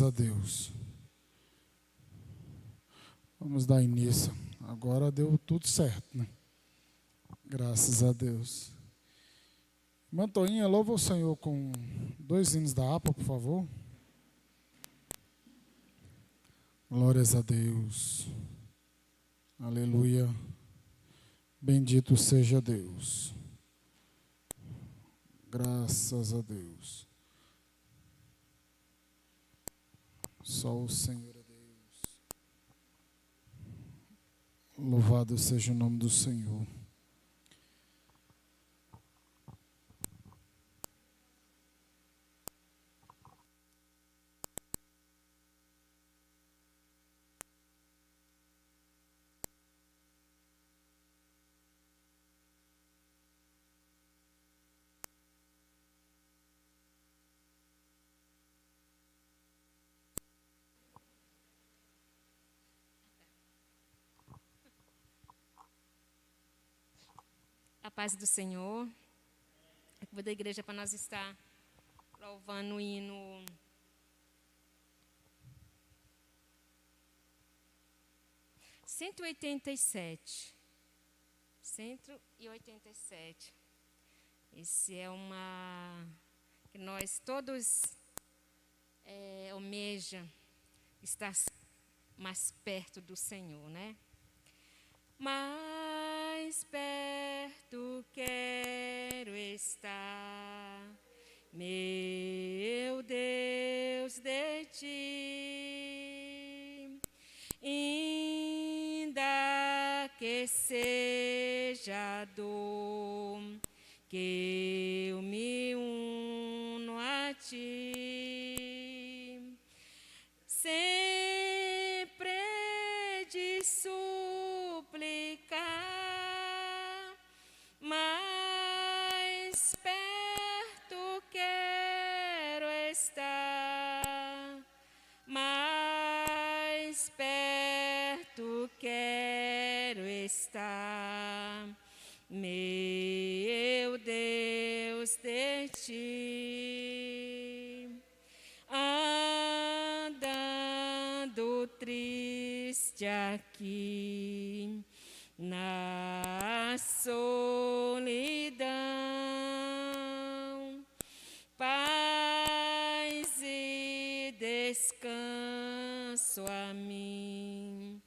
a Deus. Vamos dar início. Agora deu tudo certo, né? Graças a Deus. Mantoinha, louva o Senhor com 2 hinos da APA, por favor. Glórias a Deus. Aleluia. Bendito seja Deus. Graças a Deus. Só o Senhor é Deus. Louvado seja o nome do Senhor. A paz do Senhor. Vou da igreja para nós estar louvando o hino 187. 187. Esse é uma que nós todos almeja estar mais perto do Senhor, né? Mais perto quero estar, meu Deus, de ti, ainda que seja dor, que eu me uno a ti, sempre de suplicar, mais perto quero estar, mais perto quero estar, meu Deus, de ti, andando triste aqui na solidão, paz e descanso a mim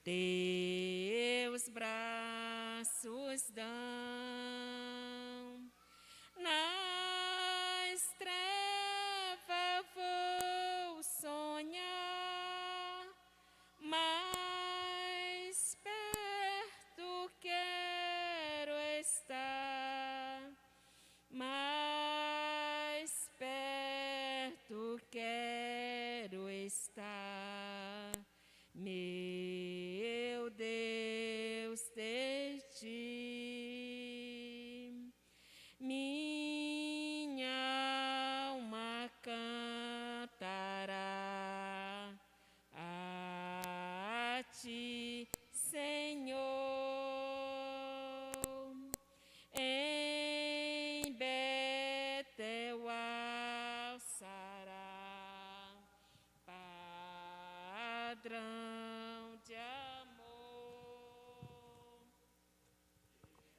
teus braços dão. Nas trevas vou sonhar, mais perto quero estar, mais perto quero estar, meu Deus, de ti, minha alma cantará a ti, Senhor, em Betel alçará padrão de amor.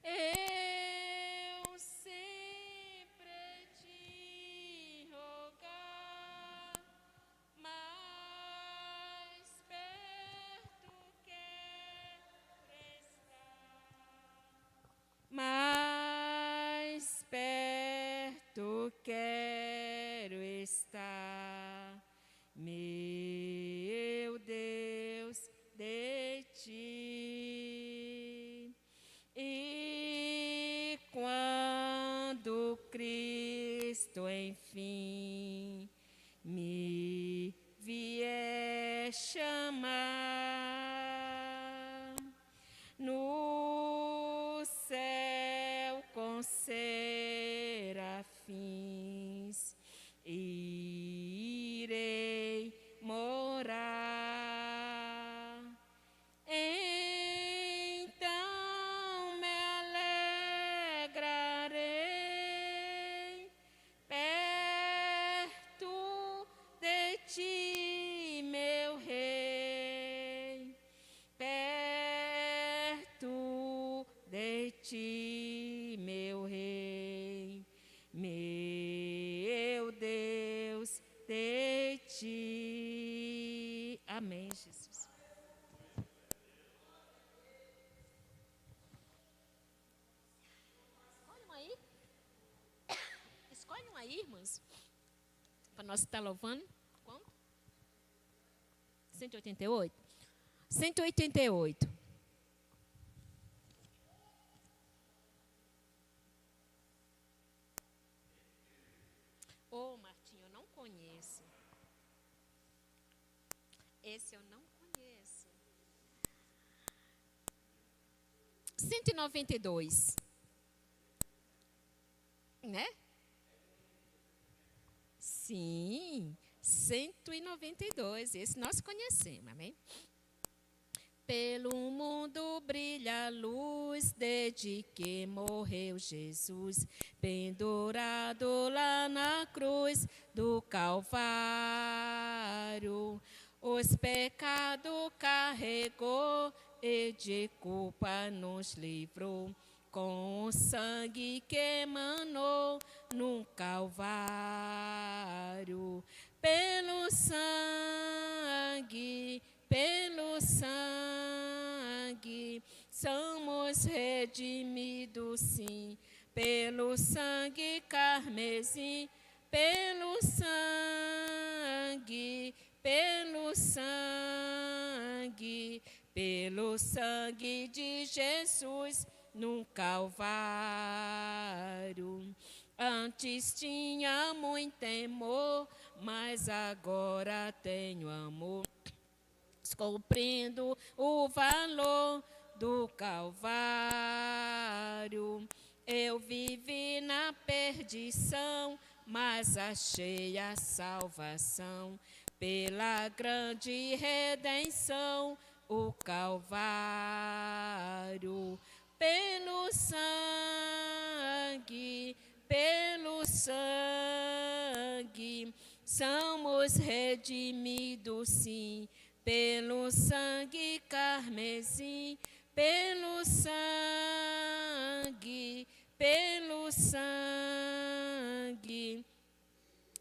Eu sempre te rogar, mais perto quero estar, mais perto quero estar, meu Deus, de ti. E quando Cristo enfim me vier chamar, no céu com serafins irei morar. Então me alegrarei perto de ti, ti. Amém, Jesus. Escolhe um aí, irmãos. Para nós estar louvando. Quanto? 188? 188. Ô, Martinho, eu não conheço. Esse eu não conheço. 192. Né? Sim, 192. Esse nós conhecemos, amém? Pelo mundo brilha a luz, desde que morreu Jesus, pendurado lá na cruz do Calvário. Os pecados carregou e de culpa nos livrou, com o sangue que emanou no Calvário. Pelo sangue, somos redimidos, sim. Pelo sangue carmesim, pelo sangue de Jesus no Calvário. Antes tinha muito temor, mas agora tenho amor, compreendo o valor do Calvário. Eu vivi na perdição, mas achei a salvação pela grande redenção, o Calvário. Pelo sangue, somos redimidos, sim. Pelo sangue carmesim, pelo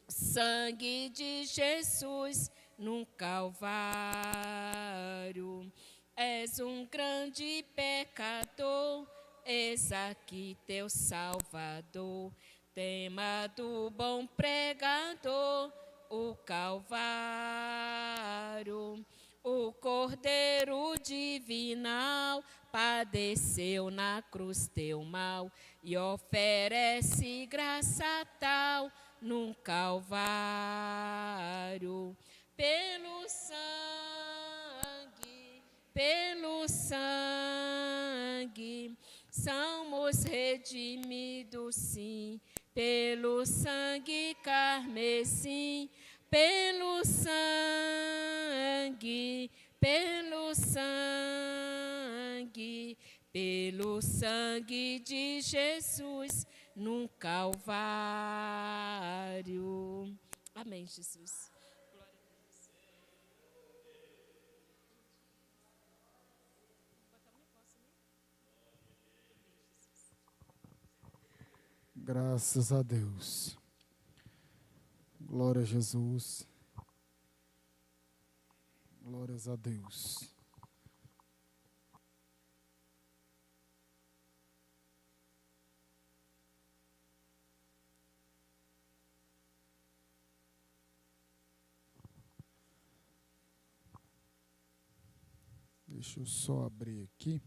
sangue de Jesus no Calvário. És um grande pecador, eis aqui teu Salvador, tema do bom pregador, o Calvário. O Cordeiro divinal padeceu na cruz teu mal e oferece graça tal no Calvário. Pelo sangue, somos redimidos, sim. Pelo sangue carmesim, pelo sangue de Jesus no Calvário. Amém, Jesus. Glória a Deus. Graças a Deus. Glória a Jesus. Glórias a Deus. Deixa eu só abrir aqui.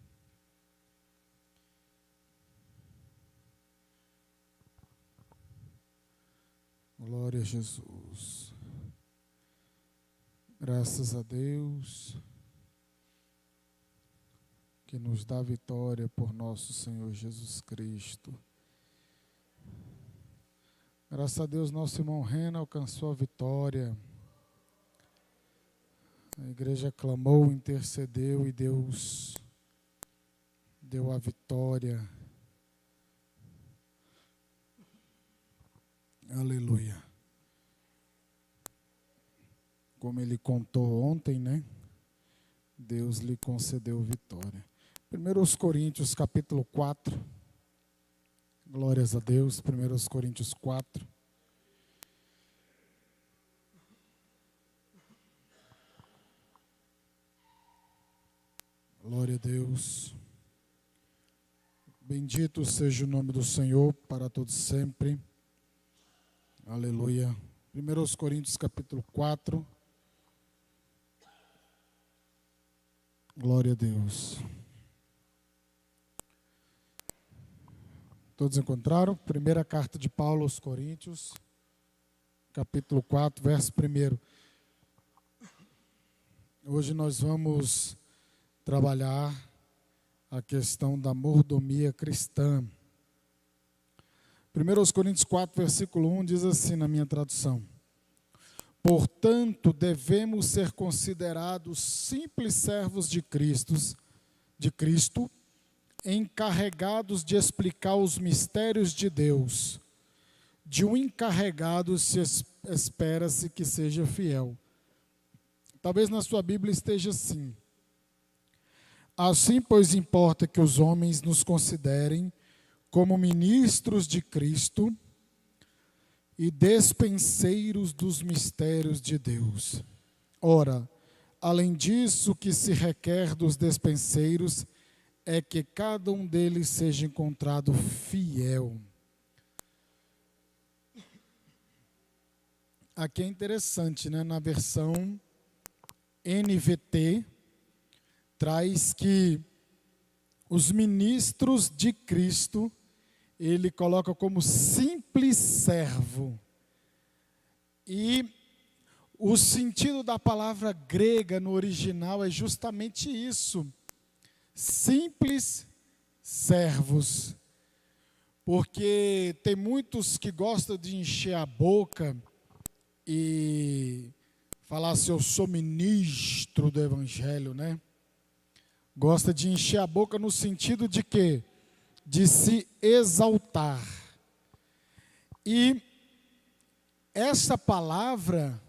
Glória a Jesus. Graças a Deus que nos dá vitória por nosso Senhor Jesus Cristo. Graças a Deus, nosso irmão Rena alcançou a vitória. A igreja clamou, intercedeu e Deus deu a vitória. Aleluia. Como ele contou ontem, né? Deus lhe concedeu vitória. 1 Coríntios capítulo 4. Glórias a Deus. 1 Coríntios 4. Glória a Deus. Bendito seja o nome do Senhor para todos sempre. Aleluia. 1 Coríntios capítulo 4. Glória a Deus. Todos encontraram? Primeira carta de Paulo aos Coríntios, capítulo 4, verso 1. Hoje nós vamos trabalhar a questão da mordomia cristã. 1 Coríntios 4, versículo 1 diz assim na minha tradução: portanto, devemos ser considerados simples servos de Cristo, encarregados de explicar os mistérios de Deus. De um encarregado se espera-se que seja fiel. Talvez na sua Bíblia esteja assim: assim, pois, importa que os homens nos considerem como ministros de Cristo e despenseiros dos mistérios de Deus. Ora, além disso, o que se requer dos despenseiros é que cada um deles seja encontrado fiel. Aqui é interessante, né? Na versão NVT, traz que os ministros de Cristo, ele coloca como simples servo. E o sentido da palavra grega no original é justamente isso: simples servos. Porque tem muitos que gostam de encher a boca e falar assim: eu sou ministro do Evangelho, né? Gosta de encher a boca no sentido de quê? De se exaltar. E essa palavra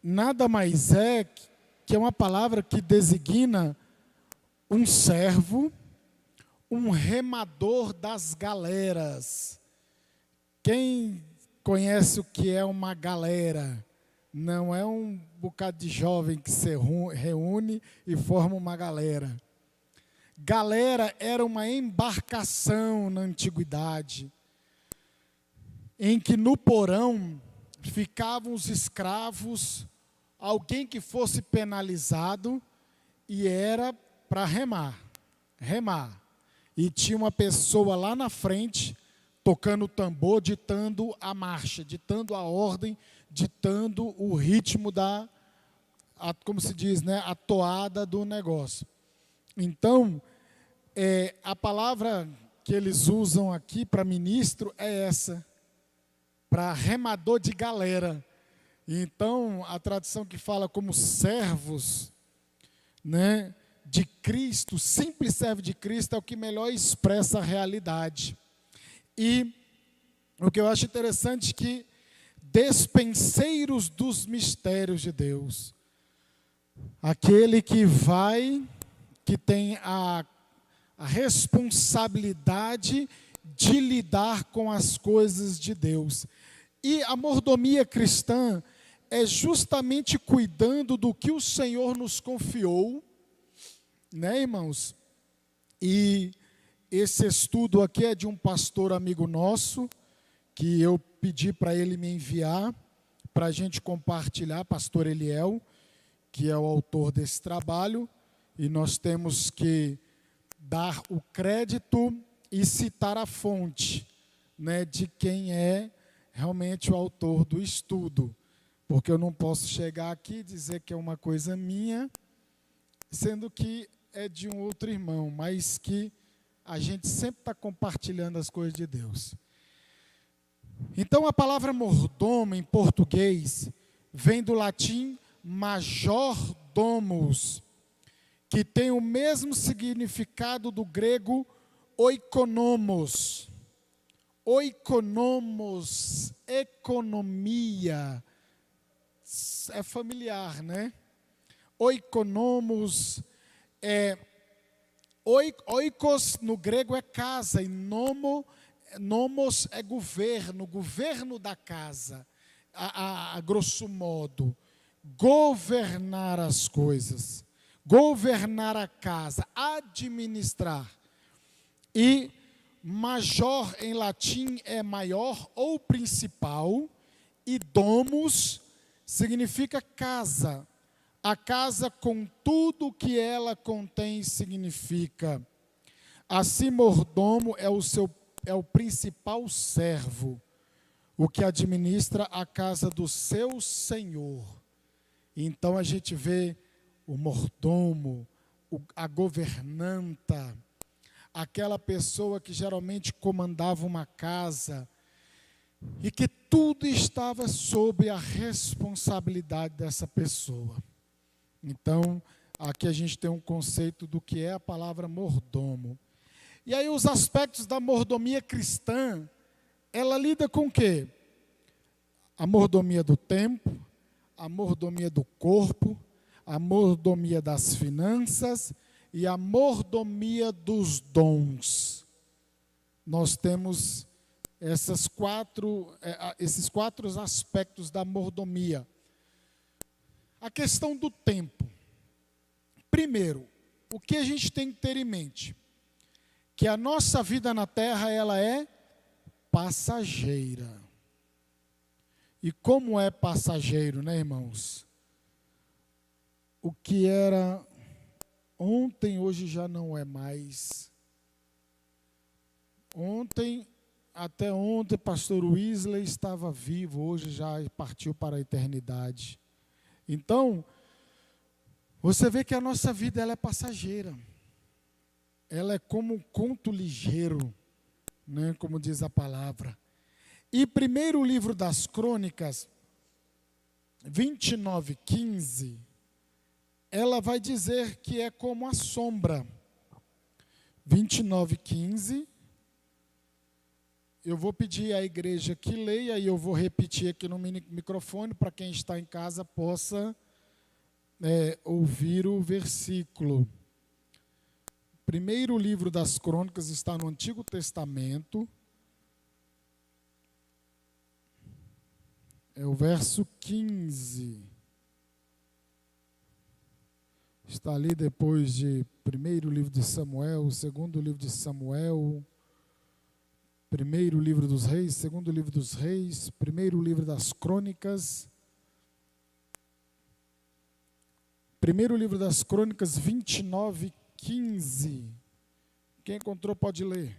nada mais é que uma palavra que designa um servo, um remador das galeras. Quem conhece o que é uma galera? Não é um bocado de jovem que se reúne e forma uma galera. Galera era uma embarcação na antiguidade, em que no porão ficavam os escravos, alguém que fosse penalizado, e era para remar. E tinha uma pessoa lá na frente, tocando o tambor, ditando a marcha, ditando a ordem, ditando o ritmo como se diz, né, a toada do negócio. Então, a palavra que eles usam aqui para ministro é essa, para remador de galera. Então, a tradução que fala como servos, né, de Cristo, simples servo de Cristo, é o que melhor expressa a realidade. E o que eu acho interessante é que despenseiros dos mistérios de Deus, aquele que tem a responsabilidade de lidar com as coisas de Deus. E a mordomia cristã é justamente cuidando do que o Senhor nos confiou, né, irmãos? E esse estudo aqui é de um pastor amigo nosso, que eu pedi para ele me enviar, para a gente compartilhar, pastor Eliel, que é o autor desse trabalho, e nós temos que dar o crédito e citar a fonte, né, de quem é realmente o autor do estudo, porque eu não posso chegar aqui e dizer que é uma coisa minha, sendo que é de um outro irmão, mas que a gente sempre está compartilhando as coisas de Deus. Então, a palavra mordomo em português vem do latim majordomus, que tem o mesmo significado do grego oikonomos. Oikonomos, economia, é familiar, né? Oikonomos, oikos no grego é casa, e nomos é governo da casa, a grosso modo, governar as coisas. governar a casa, administrar. E major em latim é maior ou principal, e domus significa casa. A casa com tudo o que ela contém significa. Assim, mordomo é o principal servo, o que administra a casa do seu senhor. Então a gente vê o mordomo, a governanta, aquela pessoa que geralmente comandava uma casa e que tudo estava sob a responsabilidade dessa pessoa. Então, aqui a gente tem um conceito do que é a palavra mordomo. E aí os aspectos da mordomia cristã, ela lida com o quê? A mordomia do tempo, a mordomia do corpo, a mordomia das finanças e a mordomia dos dons. Nós temos esses quatro aspectos da mordomia. A questão do tempo. Primeiro, o que a gente tem que ter em mente? Que a nossa vida na terra, ela é passageira. E como é passageiro, né, irmãos? O que era ontem, hoje já não é mais. Até ontem, pastor Wesley estava vivo, hoje já partiu para a eternidade. Então, você vê que a nossa vida ela é passageira. Ela é como um conto ligeiro, né, como diz a palavra. E primeiro livro das Crônicas, 29:15, ela vai dizer que é como a sombra. 29:15. Eu vou pedir à igreja que leia e eu vou repetir aqui no microfone para quem está em casa possa ouvir o versículo. Primeiro livro das Crônicas está no Antigo Testamento. É o verso 15. Está ali depois de primeiro livro de Samuel, segundo livro de Samuel, primeiro livro dos reis, segundo livro dos reis, primeiro livro das Crônicas. Primeiro livro das Crônicas, 29:15. Quem encontrou pode ler.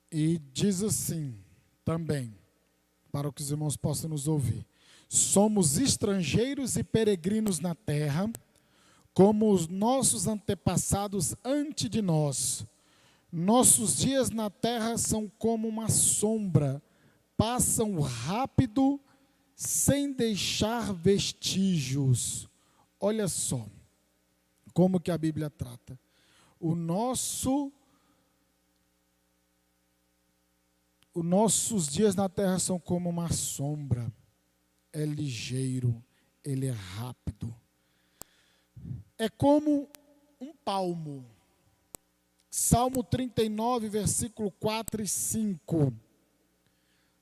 E diz assim também, para que os irmãos possam nos ouvir. Somos estrangeiros e peregrinos na terra, como os nossos antepassados antes de nós. Nossos dias na terra são como uma sombra, passam rápido, sem deixar vestígios. Olha só como que a Bíblia trata. Os nossos dias na terra são como uma sombra. É ligeiro, ele é rápido. É como um palmo. Salmo 39, versículo 4 e 5.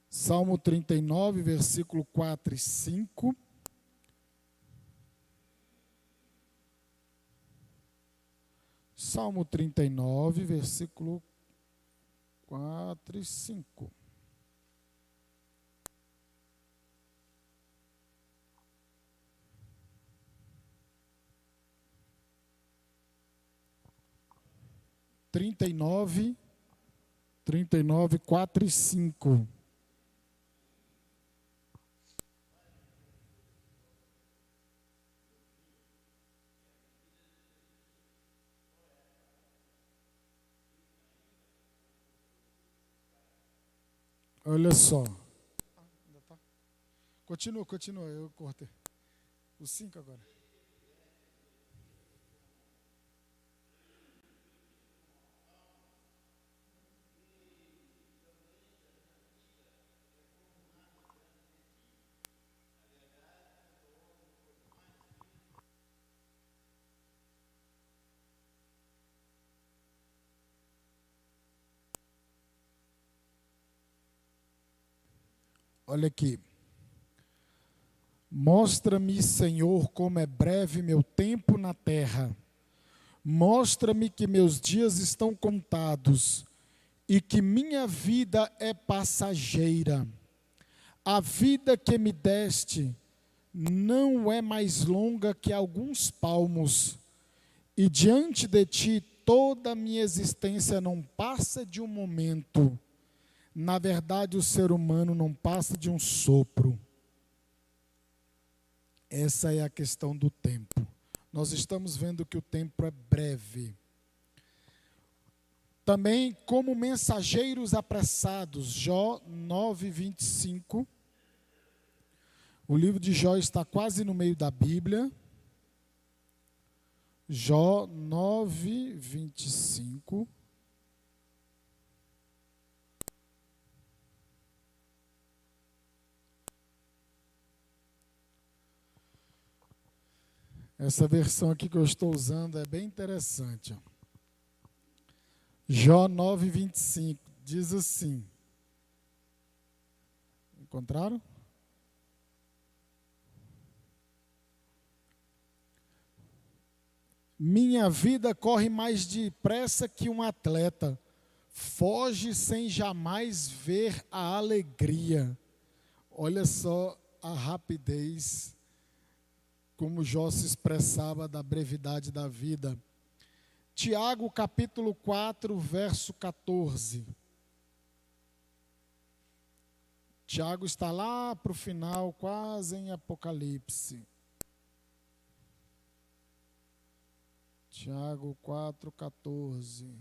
Salmo 39, versículo 4 e 5. Salmo 39, versículo 4 e 5. Trinta e nove, 4 e 5. Olha só. Continua, eu cortei. O 5 agora. Olha aqui. Mostra-me, Senhor, como é breve meu tempo na terra. Mostra-me que meus dias estão contados e que minha vida é passageira. A vida que me deste não é mais longa que alguns palmos, e diante de ti toda a minha existência não passa de um momento. Na verdade, o ser humano não passa de um sopro. Essa é a questão do tempo. Nós estamos vendo que o tempo é breve. Também como mensageiros apressados, Jó 9:25. O livro de Jó está quase no meio da Bíblia. Jó 9:25. Essa versão aqui que eu estou usando é bem interessante. Ó. Jó 9:25 diz assim. Encontraram? Minha vida corre mais depressa que um atleta, foge sem jamais ver a alegria. Olha só a rapidez, como Jó se expressava da brevidade da vida. Tiago, capítulo 4, verso 14. Tiago está lá para o final, quase em Apocalipse. Tiago 4, 14.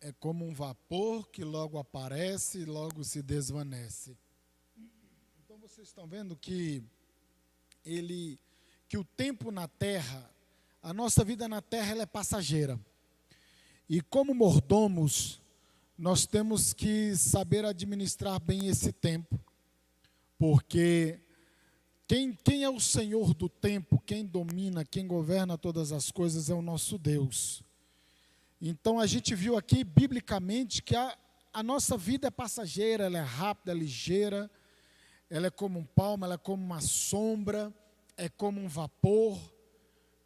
É como um vapor que logo aparece e logo se desvanece. Então vocês estão vendo que o tempo na terra, a nossa vida na terra, ela é passageira. E como mordomos, nós temos que saber administrar bem esse tempo. Porque quem é o Senhor do tempo, quem domina, quem governa todas as coisas é o nosso Deus. Então a gente viu aqui biblicamente que a nossa vida é passageira, ela é rápida, é ligeira, ela é como um palmo, ela é como uma sombra, é como um vapor,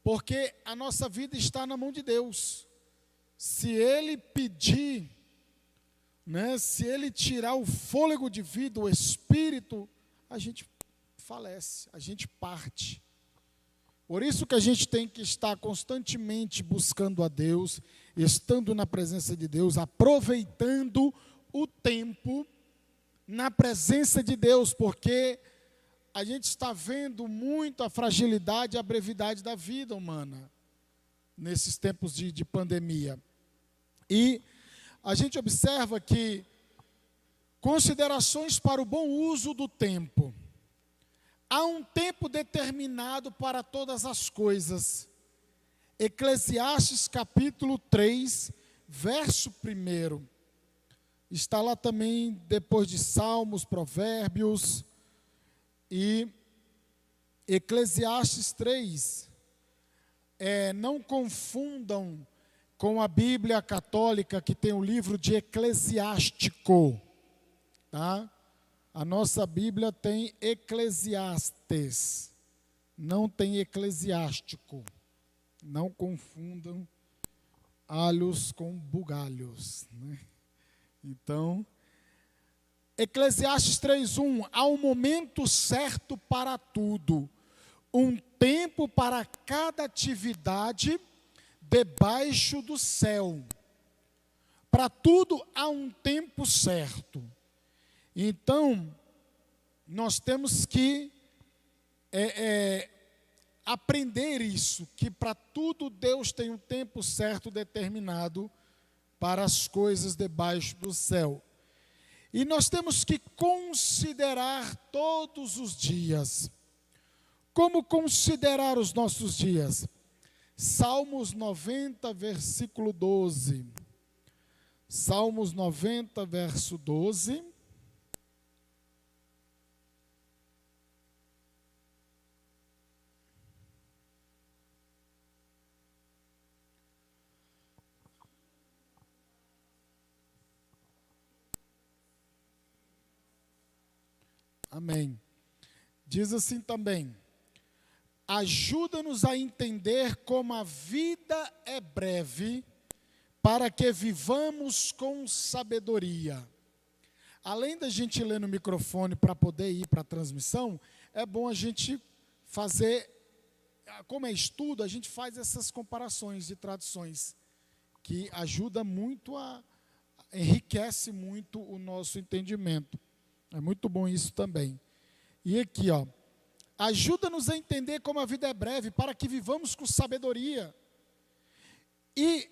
porque a nossa vida está na mão de Deus. Se Ele pedir, se Ele tirar o fôlego de vida, o espírito, a gente falece, a gente parte. Por isso que a gente tem que estar constantemente buscando a Deus, estando na presença de Deus, aproveitando o tempo na presença de Deus, porque a gente está vendo muito a fragilidade e a brevidade da vida humana nesses tempos de pandemia. E a gente observa que considerações para o bom uso do tempo. Há um tempo determinado para todas as coisas. Eclesiastes capítulo 3, verso 1. Está lá também depois de Salmos, Provérbios. E Eclesiastes 3. Não confundam com a Bíblia católica, que tem o livro de Eclesiástico. Tá? A nossa Bíblia tem Eclesiastes, não tem Eclesiástico. Não confundam alhos com bugalhos. Então, Eclesiastes 3:1, há um momento certo para tudo, um tempo para cada atividade debaixo do céu. Para tudo há um tempo certo. Então, nós temos que aprender isso, que para tudo Deus tem um tempo certo determinado para as coisas debaixo do céu. E nós temos que considerar todos os dias. Como considerar os nossos dias? Salmos 90, versículo 12. Salmos 90, verso 12. Amém. Diz assim também: ajuda-nos a entender como a vida é breve, para que vivamos com sabedoria. Além da gente ler no microfone para poder ir para a transmissão, é bom a gente fazer, como é estudo, a gente faz essas comparações de traduções, que ajuda muito enriquece muito o nosso entendimento. É muito bom isso também. E aqui, ó, ajuda-nos a entender como a vida é breve, para que vivamos com sabedoria. E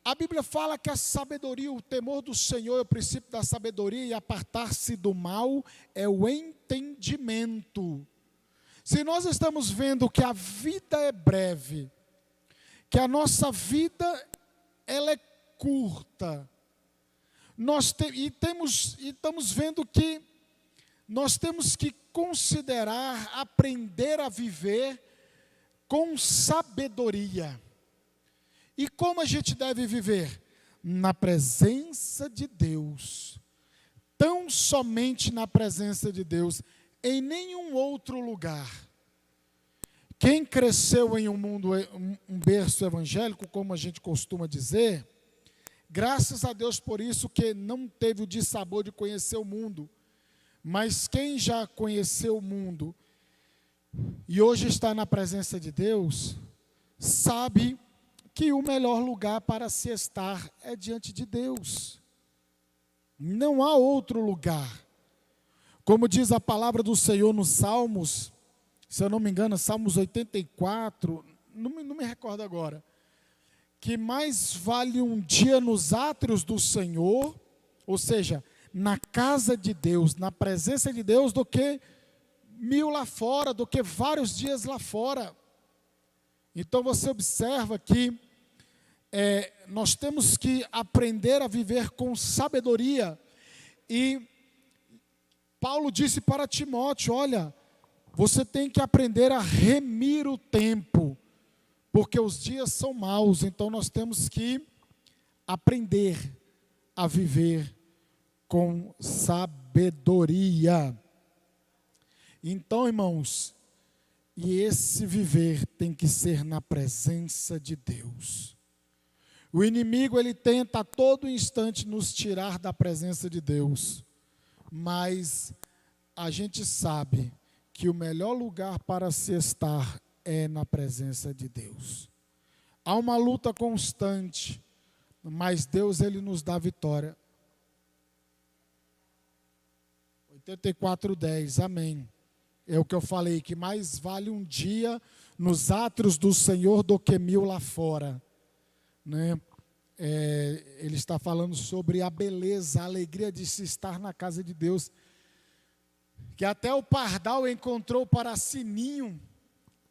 a Bíblia fala que a sabedoria, o temor do Senhor é o princípio da sabedoria, e apartar-se do mal é o entendimento. Se nós estamos vendo que a vida é breve, que a nossa vida ela é curta, estamos vendo que nós temos que considerar, aprender a viver com sabedoria. E como a gente deve viver? Na presença de Deus. Tão somente na presença de Deus, em nenhum outro lugar. Quem cresceu em um berço evangélico, como a gente costuma dizer, graças a Deus por isso que não teve o dissabor de conhecer o mundo. Mas quem já conheceu o mundo e hoje está na presença de Deus, sabe que o melhor lugar para se estar é diante de Deus. Não há outro lugar. Como diz a palavra do Senhor nos Salmos, se eu não me engano, Salmos 84, não me recordo agora, que mais vale um dia nos átrios do Senhor, ou seja, na casa de Deus, na presença de Deus, do que 1000 lá fora, do que vários dias lá fora. Então você observa que nós temos que aprender a viver com sabedoria. E Paulo disse para Timóteo: olha, você tem que aprender a remir o tempo, porque os dias são maus. Então nós temos que aprender a viver com sabedoria. Então, irmãos, e esse viver tem que ser na presença de Deus. O inimigo, ele tenta a todo instante nos tirar da presença de Deus, mas a gente sabe que o melhor lugar para se estar é na presença de Deus. Há uma luta constante, mas Deus, ele nos dá vitória. 84:10, amém. É o que eu falei, que mais vale um dia nos átrios do Senhor do que 1000 lá fora. Né? Ele está falando sobre a beleza, a alegria de se estar na casa de Deus. Que até o pardal encontrou para si ninho,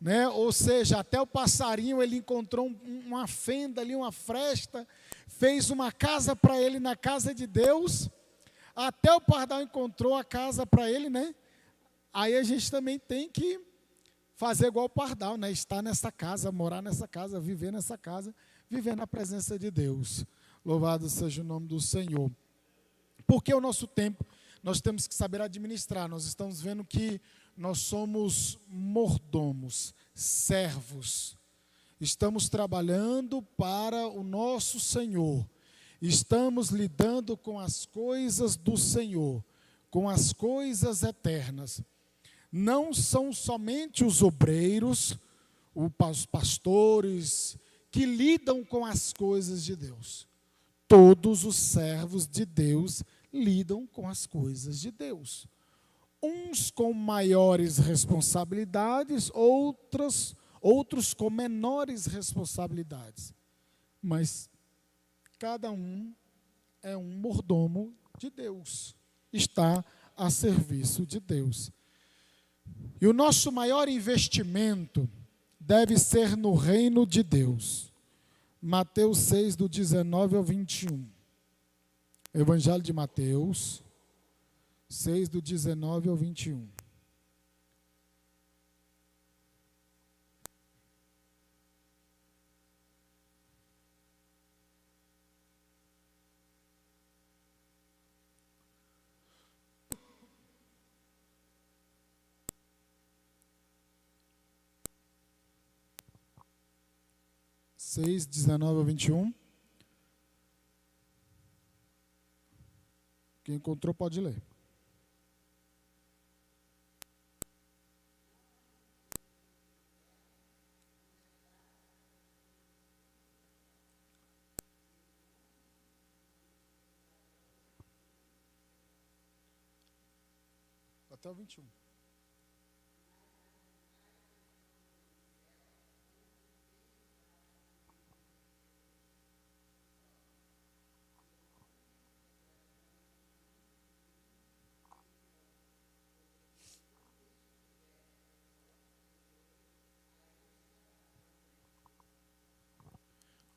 né? Ou seja, até o passarinho ele encontrou uma fenda ali, uma fresta, fez uma casa para ele na casa de Deus. Até o pardal encontrou a casa para ele, né? Aí a gente também tem que fazer igual o pardal, né? Estar nessa casa, morar nessa casa, viver nessa casa, viver na presença de Deus. Louvado seja o nome do Senhor. Porque o nosso tempo, nós temos que saber administrar. Nós estamos vendo que nós somos mordomos, servos. Estamos trabalhando para o nosso Senhor. Estamos lidando com as coisas do Senhor, com as coisas eternas. Não são somente os obreiros, os pastores, que lidam com as coisas de Deus. Todos os servos de Deus lidam com as coisas de Deus. Uns com maiores responsabilidades, outros com menores responsabilidades. Mas cada um é um mordomo de Deus, está a serviço de Deus. E o nosso maior investimento deve ser no reino de Deus. Mateus 6, do 19 ao 21. Evangelho de Mateus 6, do 19 ao 21. Seis, 19 ao 21. Quem encontrou pode ler. Até o 21.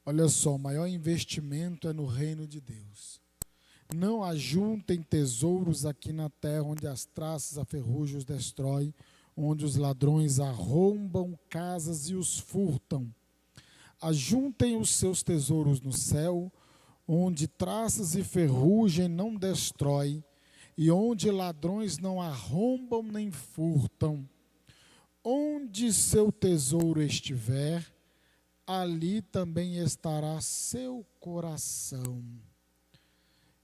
Olha só, o maior investimento é no reino de Deus. Não ajuntem tesouros aqui na terra, onde as traças, a ferrugem os destrói, onde os ladrões arrombam casas e os furtam. Ajuntem os seus tesouros no céu, onde traças e ferrugem não destrói, e onde ladrões não arrombam nem furtam. Onde seu tesouro estiver, ali também estará seu coração.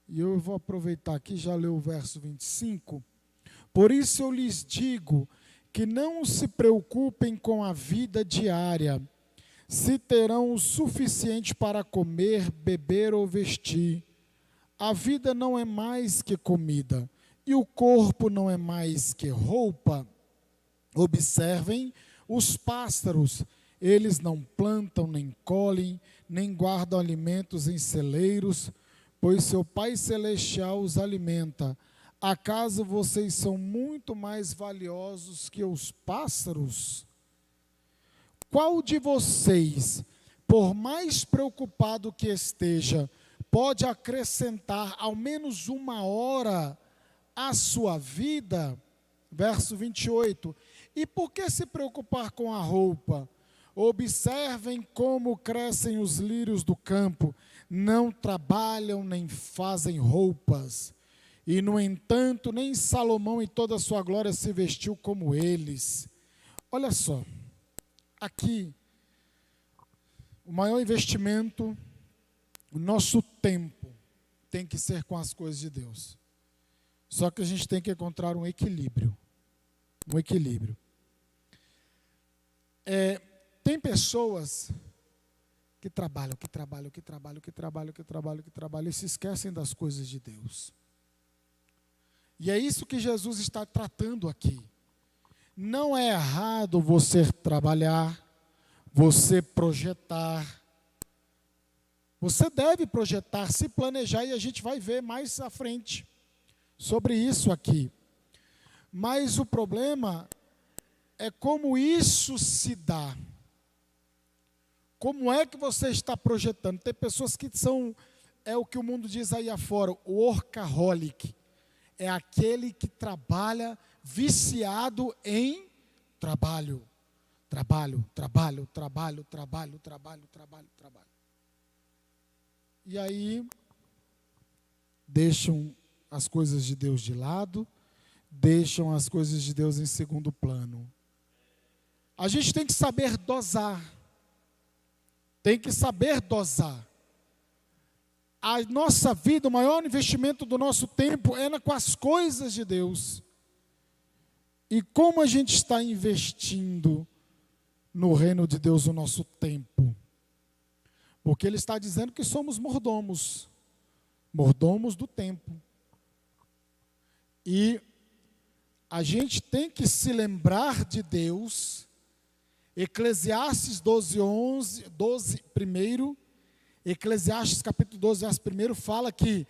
E eu vou aproveitar aqui, já leu o verso 25. Por isso eu lhes digo que não se preocupem com a vida diária, se terão o suficiente para comer, beber ou vestir. A vida não é mais que comida, e o corpo não é mais que roupa. Observem os pássaros. Eles não plantam, nem colhem, nem guardam alimentos em celeiros, pois seu Pai Celestial os alimenta. Acaso vocês são muito mais valiosos que os pássaros? Qual de vocês, por mais preocupado que esteja, pode acrescentar ao menos uma hora à sua vida? Verso 28. E por que se preocupar com a roupa? Observem como crescem os lírios do campo, não trabalham nem fazem roupas. E, no entanto, nem Salomão em toda a sua glória se vestiu como eles. Olha só, aqui, o maior investimento, o nosso tempo, tem que ser com as coisas de Deus. Só que a gente tem que encontrar um equilíbrio. Um equilíbrio. Tem pessoas que trabalham e se esquecem das coisas de Deus. E é isso que Jesus está tratando aqui. Não é errado você trabalhar, você projetar. Você deve projetar, se planejar, e a gente vai ver mais à frente sobre isso aqui. Mas o problema é como isso se dá. Como é que você está projetando? Tem pessoas que são, é o que o mundo diz aí afora, o workaholic. É aquele que trabalha viciado em trabalho. Trabalho. E aí, deixam as coisas de Deus de lado, deixam as coisas de Deus em segundo plano. A gente tem que saber dosar. Tem que saber dosar. A nossa vida, o maior investimento do nosso tempo é com as coisas de Deus. E como a gente está investindo no reino de Deus o nosso tempo? Porque Ele está dizendo que somos mordomos. Mordomos do tempo. E a gente tem que se lembrar de Deus. Eclesiastes 12, primeiro, Eclesiastes capítulo 12, verso 1, fala que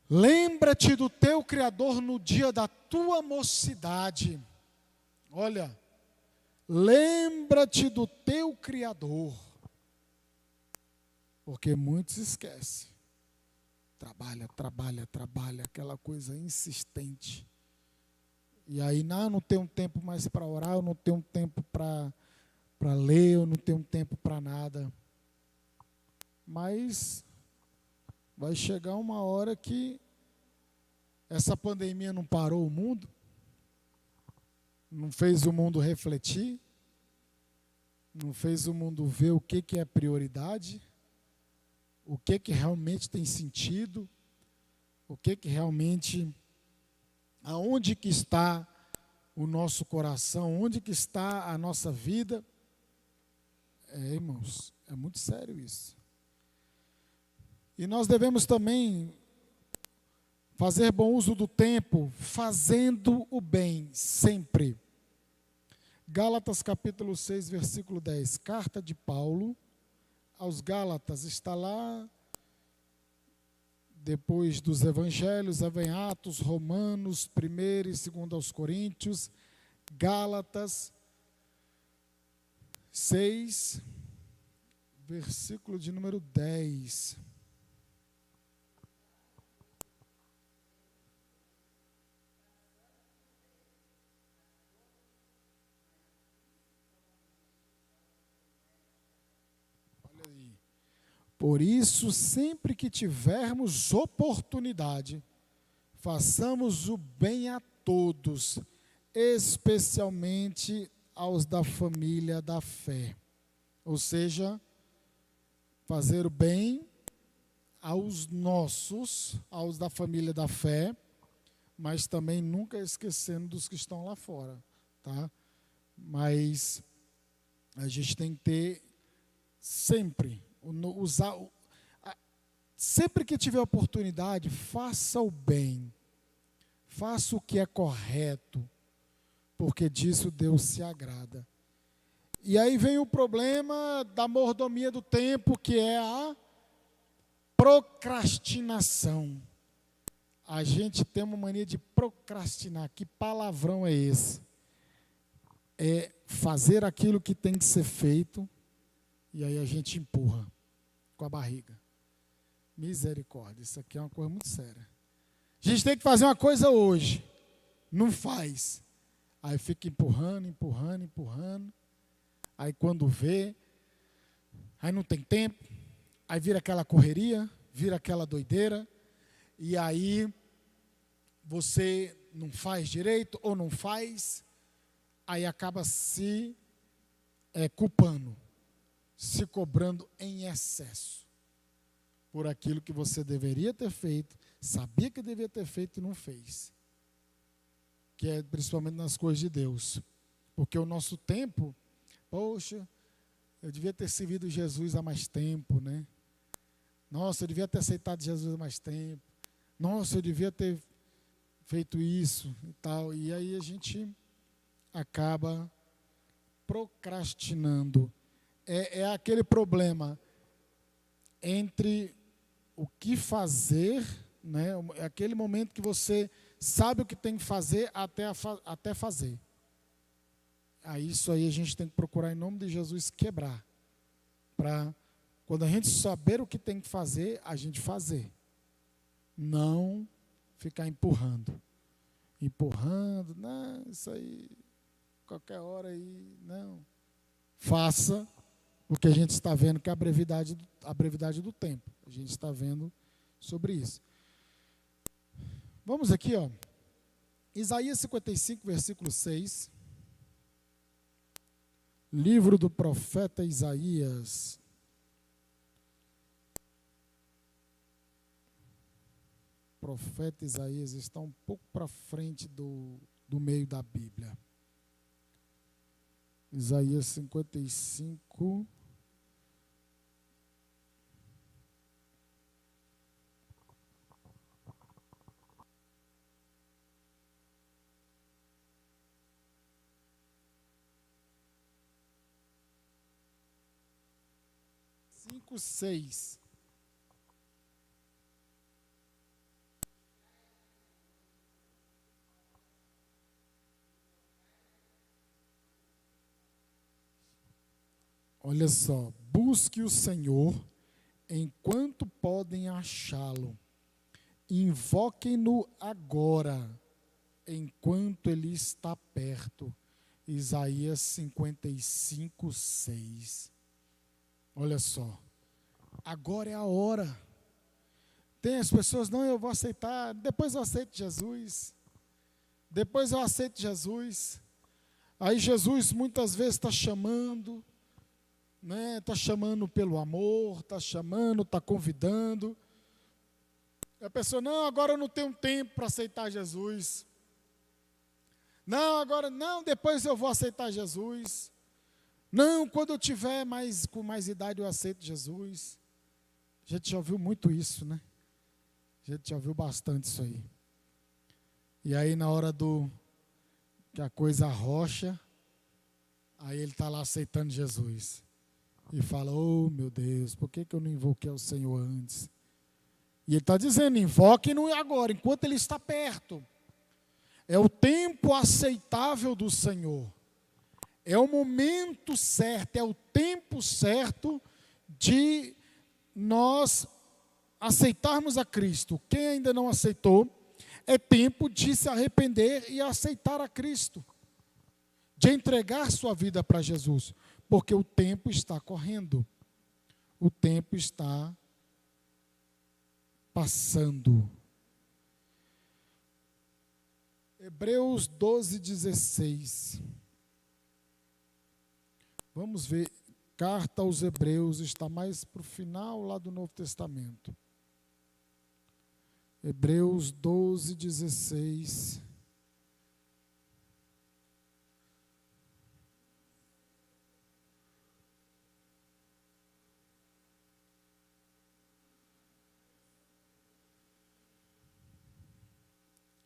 lembra-te do teu Criador no dia da tua mocidade. Olha, lembra-te do teu Criador. Porque muitos esquecem. Trabalha, aquela coisa insistente. E aí, não tenho tempo mais para orar, eu não tenho tempo para ler, eu não tenho tempo para nada. Mas vai chegar uma hora que essa pandemia não parou o mundo, não fez o mundo refletir, não fez o mundo ver o que é prioridade, o que realmente tem sentido, o que realmente, aonde que está o nosso coração, onde que está a nossa vida. Irmãos, é muito sério isso. E nós devemos também fazer bom uso do tempo, fazendo o bem sempre. Gálatas capítulo 6, versículo 10. Carta de Paulo aos Gálatas, está lá depois dos evangelhos, vem Atos, Romanos, 1º e 2º aos Coríntios, Gálatas 6, versículo de número 10. Por isso, sempre que tivermos oportunidade, façamos o bem a todos, especialmente aos da família da fé. Ou seja, fazer o bem aos nossos, aos da família da fé, mas também nunca esquecendo dos que estão lá fora, tá? Mas a gente tem que ter sempre sempre que tiver oportunidade, faça o bem, faça o que é correto, porque disso Deus se agrada. E aí vem o problema da mordomia do tempo, que é a procrastinação. A gente tem uma mania de procrastinar. Que palavrão é esse? É fazer aquilo que tem que ser feito, e aí a gente empurra com a barriga. Misericórdia, isso aqui é uma coisa muito séria. A gente tem que fazer uma coisa hoje, não faz. Aí fica empurrando. Aí quando vê, aí não tem tempo, aí vira aquela correria, vira aquela doideira, e aí você não faz direito ou não faz, aí acaba se culpando, se cobrando em excesso por aquilo que você deveria ter feito, sabia que deveria ter feito e não fez. Que é principalmente nas coisas de Deus. Porque o nosso tempo, poxa, eu devia ter servido Jesus há mais tempo, né? Nossa, eu devia ter aceitado Jesus há mais tempo. Nossa, eu devia ter feito isso e tal. E aí a gente acaba procrastinando. É aquele problema entre o que fazer, né? É aquele momento que você sabe o que tem que fazer até fazer. Isso aí a gente tem que procurar, em nome de Jesus, quebrar. Para, quando a gente saber o que tem que fazer, a gente fazer. Não ficar empurrando. Não, isso aí, qualquer hora aí, não. Faça o que a gente está vendo, que é a brevidade do tempo. A gente está vendo sobre isso. Vamos aqui, ó. Isaías 55, versículo 6. Livro do profeta Isaías. O profeta Isaías está um pouco para frente do meio da Bíblia. Isaías 55. Cinco, 6. Olha só, busque o Senhor enquanto podem achá-lo. Invoquem-no agora, enquanto ele está perto. Isaías 55, 6. Olha só, agora é a hora. Tem as pessoas, não, eu vou aceitar, depois eu aceito Jesus. Depois eu aceito Jesus. Aí Jesus muitas vezes está chamando, né? Está chamando pelo amor, está chamando, está convidando. E a pessoa, não, agora eu não tenho tempo para aceitar Jesus. Não, agora não, depois eu vou aceitar Jesus. Não, quando eu tiver com mais idade eu aceito Jesus. A gente já ouviu muito isso, né? A gente já ouviu bastante isso aí. E aí na hora que a coisa arrocha, aí ele está lá aceitando Jesus. E fala, oh meu Deus, por que eu não invoquei o Senhor antes? E ele está dizendo, invoque-no agora, enquanto ele está perto. É o tempo aceitável do Senhor. É o momento certo, é o tempo certo de nós aceitarmos a Cristo. Quem ainda não aceitou, é tempo de se arrepender e aceitar a Cristo. De entregar sua vida para Jesus. Porque o tempo está correndo. O tempo está passando. Hebreus 12, 16. Vamos ver. Carta aos Hebreus está mais para o final lá do Novo Testamento. Hebreus 12, 16.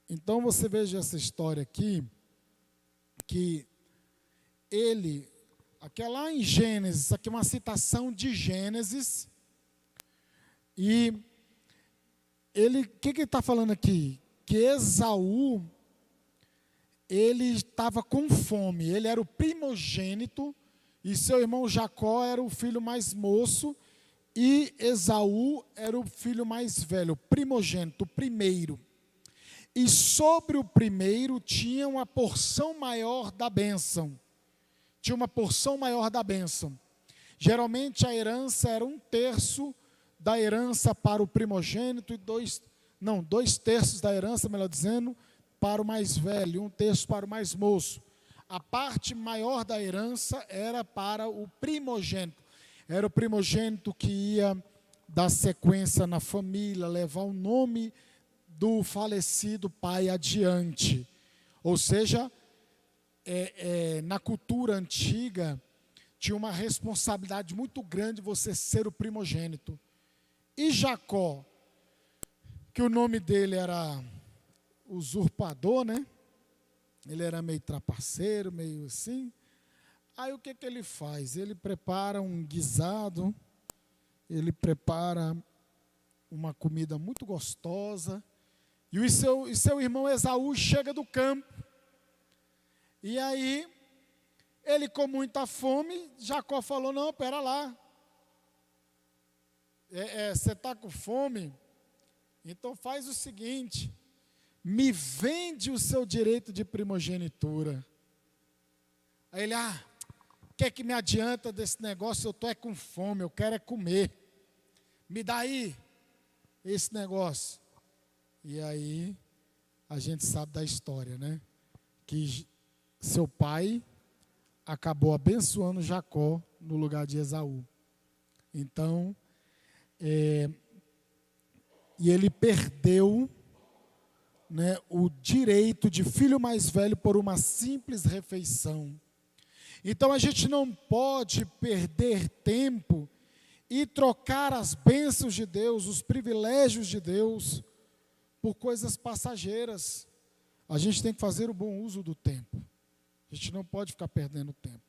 Então você veja essa história aqui, que ele, aqui é lá em Gênesis, aqui é uma citação de Gênesis, e ele, o que ele está falando aqui? Que Esaú, ele estava com fome, ele era o primogênito, e seu irmão Jacó era o filho mais moço, e Esaú era o filho mais velho, o primogênito, o primeiro. E sobre o primeiro tinha uma porção maior da bênção. Tinha uma porção maior da bênção. Geralmente a herança era 1/3 da herança para o primogênito e 2/3 da herança, melhor dizendo, para o mais velho, 1/3 para o mais moço. A parte maior da herança era para o primogênito. Era o primogênito que ia dar sequência na família, levar o nome do falecido pai adiante. Ou seja, na cultura antiga, tinha uma responsabilidade muito grande você ser o primogênito. E Jacó, que o nome dele era usurpador, né? Ele era meio trapaceiro, meio assim. Aí o que ele faz? Ele prepara um guisado, ele prepara uma comida muito gostosa, e seu irmão Esaú chega do campo. E aí, ele com muita fome, Jacó falou, não, pera lá. Você está com fome? Então faz o seguinte, me vende o seu direito de primogenitura. Aí ele, o que é que me adianta desse negócio? Eu estou com fome, eu quero comer. Me dá aí esse negócio. E aí, a gente sabe da história, né? Que seu pai acabou abençoando Jacó no lugar de Esaú. Então, e ele perdeu, né, o direito de filho mais velho por uma simples refeição. Então, a gente não pode perder tempo e trocar as bênçãos de Deus, os privilégios de Deus, por coisas passageiras. A gente tem que fazer o bom uso do tempo. A gente não pode ficar perdendo tempo.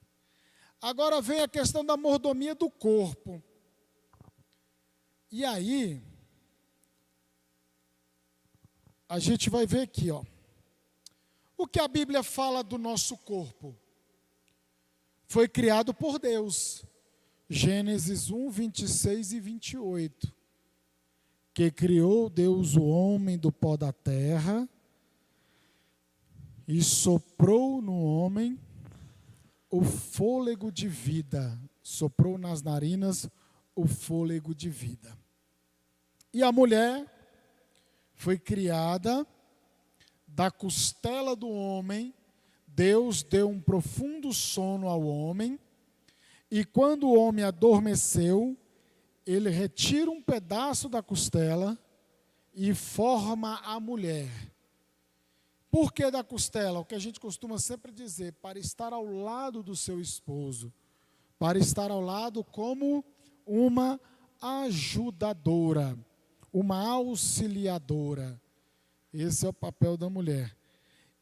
Agora vem a questão da mordomia do corpo. E aí, a gente vai ver aqui, o que a Bíblia fala do nosso corpo. Foi criado por Deus. Gênesis 1, 26 e 28. Que criou Deus o homem do pó da terra e soprou no homem o fôlego de vida. Soprou nas narinas o fôlego de vida. E a mulher foi criada da costela do homem. Deus deu um profundo sono ao homem. E quando o homem adormeceu, ele retira um pedaço da costela e forma a mulher. Por que da costela? O que a gente costuma sempre dizer, para estar ao lado do seu esposo, para estar ao lado como uma ajudadora, uma auxiliadora. Esse é o papel da mulher.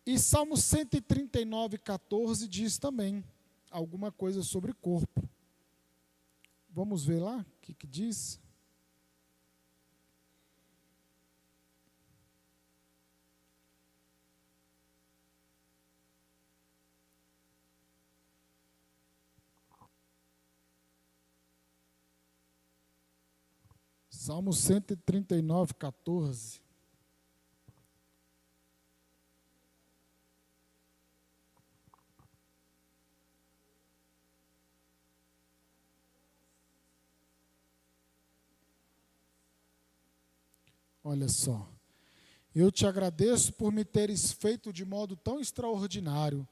E Salmo 139, 14 diz também alguma coisa sobre corpo. Vamos ver lá o que diz? Salmo 139, 14. Olha só. Eu te agradeço por me teres feito de modo tão extraordinário.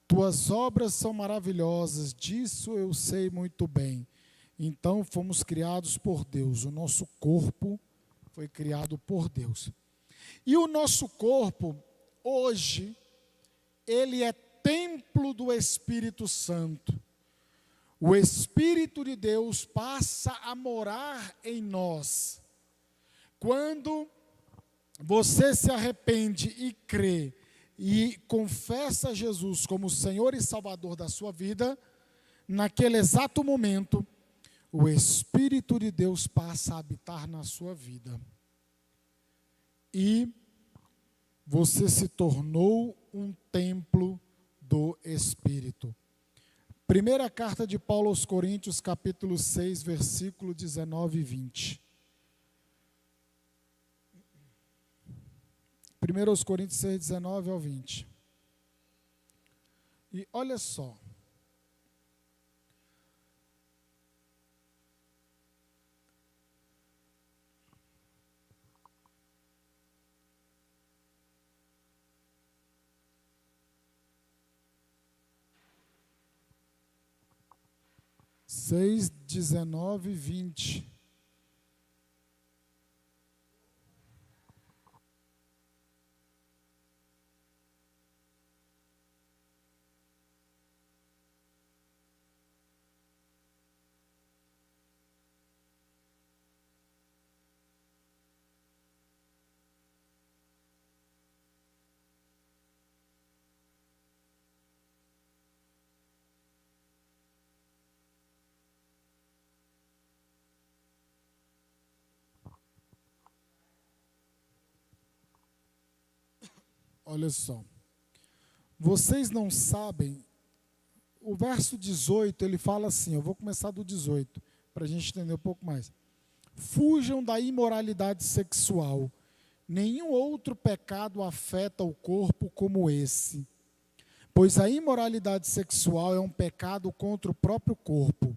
Tuas obras são maravilhosas, disso eu sei muito bem. Então fomos criados por Deus, o nosso corpo foi criado por Deus. E o nosso corpo, hoje, ele é templo do Espírito Santo. O Espírito de Deus passa a morar em nós. Quando você se arrepende e crê e confessa Jesus como Senhor e Salvador da sua vida, naquele exato momento, o Espírito de Deus passa a habitar na sua vida. E você se tornou um templo do Espírito. Primeira carta de Paulo aos Coríntios, capítulo 6, versículo 19 e 20. 1 Coríntios 6, 19 ao 20. E olha só. Seis, 19 e 20. Olha só. Vocês não sabem, o verso 18, ele fala assim, eu vou começar do 18, para a gente entender um pouco mais. Fujam da imoralidade sexual. Nenhum outro pecado afeta o corpo como esse. Pois a imoralidade sexual é um pecado contra o próprio corpo.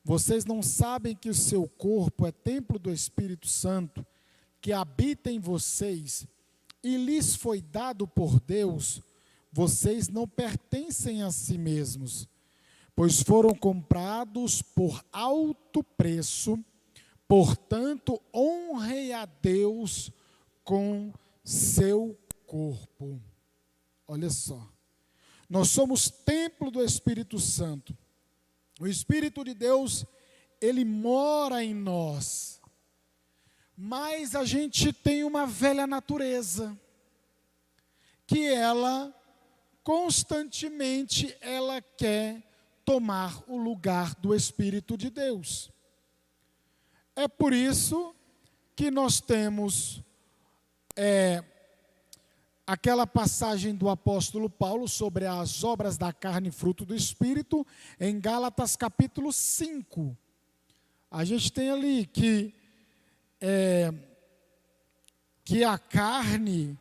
Vocês não sabem que o seu corpo é templo do Espírito Santo, que habita em vocês, e lhes foi dado por Deus? Vocês não pertencem a si mesmos, pois foram comprados por alto preço. Portanto, honrem a Deus com seu corpo. Olha só. Nós somos templo do Espírito Santo. O Espírito de Deus, ele mora em nós. Mas a gente tem uma velha natureza, que ela, constantemente, ela quer tomar o lugar do Espírito de Deus. É por isso que nós temos aquela passagem do apóstolo Paulo sobre as obras da carne, fruto do Espírito, em Gálatas capítulo 5. A gente tem ali que a carne,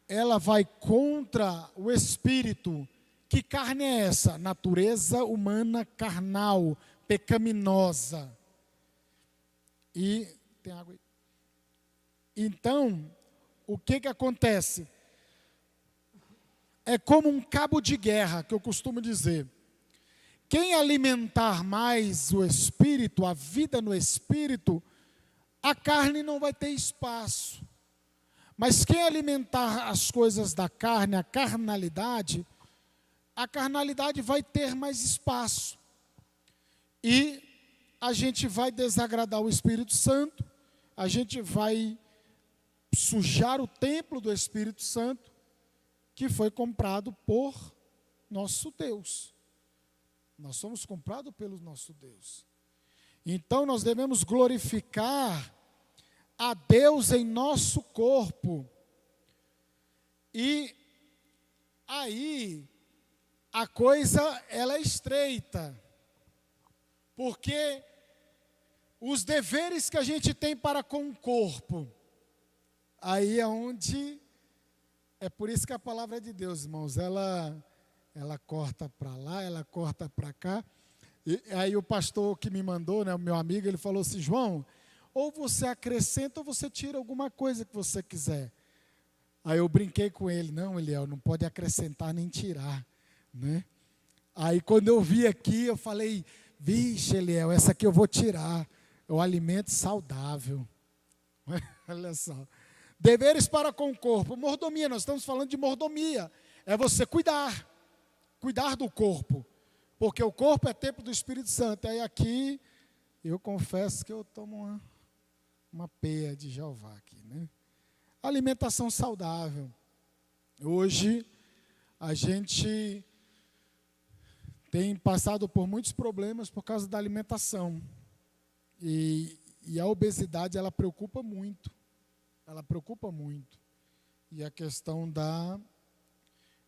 ela vai contra o Espírito. Que carne é essa? Natureza humana carnal, pecaminosa. E tem água aí? Então, o que acontece? É como um cabo de guerra, que eu costumo dizer. Quem alimentar mais o Espírito, a vida no Espírito, a carne não vai ter espaço. Mas quem alimentar as coisas da carne, a carnalidade vai ter mais espaço. E a gente vai desagradar o Espírito Santo, a gente vai sujar o templo do Espírito Santo, que foi comprado por nosso Deus. Nós somos comprados pelo nosso Deus. Então nós devemos glorificar a Deus em nosso corpo. E aí a coisa ela é estreita. Porque os deveres que a gente tem para com o corpo, aí é onde, é por isso que a palavra de Deus, irmãos, ela corta para lá, ela corta para cá. E aí o pastor que me mandou, né, o meu amigo, ele falou assim: João, ou você acrescenta ou você tira alguma coisa que você quiser. Aí eu brinquei com ele: não, Eliel, não pode acrescentar nem tirar, né? Aí quando eu vi aqui, eu falei: vixe, Eliel, essa aqui eu vou tirar, é o alimento saudável. Olha só. Deveres para com o corpo, mordomia, nós estamos falando de mordomia, é você cuidar do corpo, porque o corpo é templo do Espírito Santo. Aí aqui, eu confesso que eu tomo uma peia de Jeová aqui, né? Alimentação saudável. Hoje, a gente tem passado por muitos problemas por causa da alimentação. E a obesidade, ela preocupa muito. Ela preocupa muito. E a questão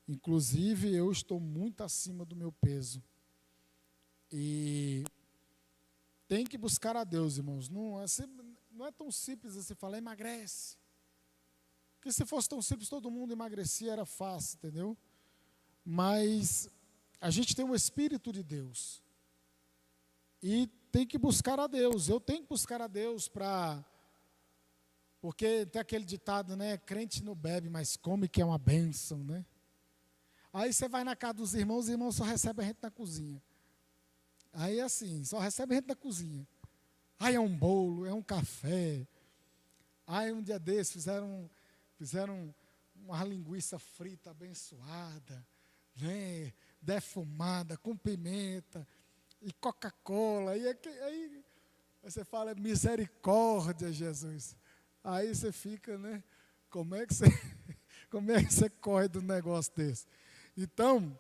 inclusive, eu estou muito acima do meu peso. E tem que buscar a Deus, irmãos. Não é tão simples assim falar: emagrece. Porque se fosse tão simples, todo mundo emagrecia, era fácil, entendeu? Mas a gente tem o Espírito de Deus. E tem que buscar a Deus. Eu tenho que buscar a Deus porque tem aquele ditado, né? Crente não bebe, mas come, que é uma bênção, né? Aí você vai na casa dos irmãos, os irmãos só recebem a gente na cozinha. Aí é assim, só recebe a gente na cozinha. Aí é um bolo, é um café. Aí um dia desses fizeram uma linguiça frita abençoada, né? Defumada, com pimenta, e Coca-Cola. Aí você fala: misericórdia, Jesus. Aí você fica, né? Como é que você corre do negócio desse? Então,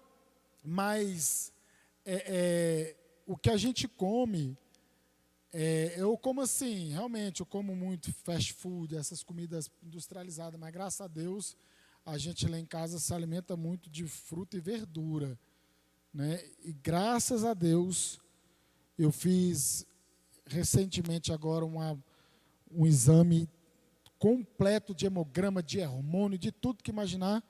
mas o que a gente come, eu como assim, realmente, eu como muito fast food, essas comidas industrializadas, mas graças a Deus, a gente lá em casa se alimenta muito de fruta e verdura, né? E graças a Deus, eu fiz recentemente agora um exame completo de hemograma, de hormônio, de tudo que imaginar.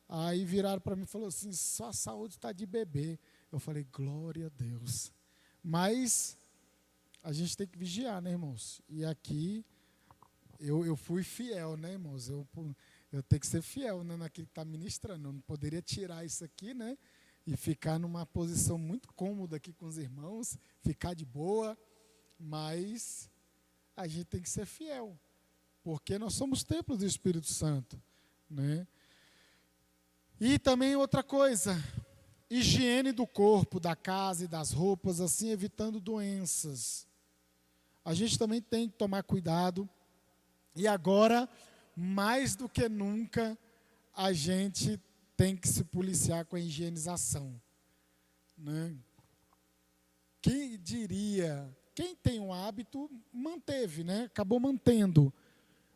Aí viraram para mim e falaram assim: só a saúde está de bebê. Eu falei: glória a Deus. Mas a gente tem que vigiar, né, irmãos? E aqui eu fui fiel, né, irmãos? Eu tenho que ser fiel, né, naquilo que está ministrando. Eu não poderia tirar isso aqui, né? E ficar numa posição muito cômoda aqui com os irmãos, ficar de boa. Mas a gente tem que ser fiel, porque nós somos templos do Espírito Santo, né? E também outra coisa, higiene do corpo, da casa e das roupas, assim, evitando doenças. A gente também tem que tomar cuidado. E agora, mais do que nunca, a gente tem que se policiar com a higienização, né? Quem diria, quem tem um hábito, manteve, né? Acabou mantendo.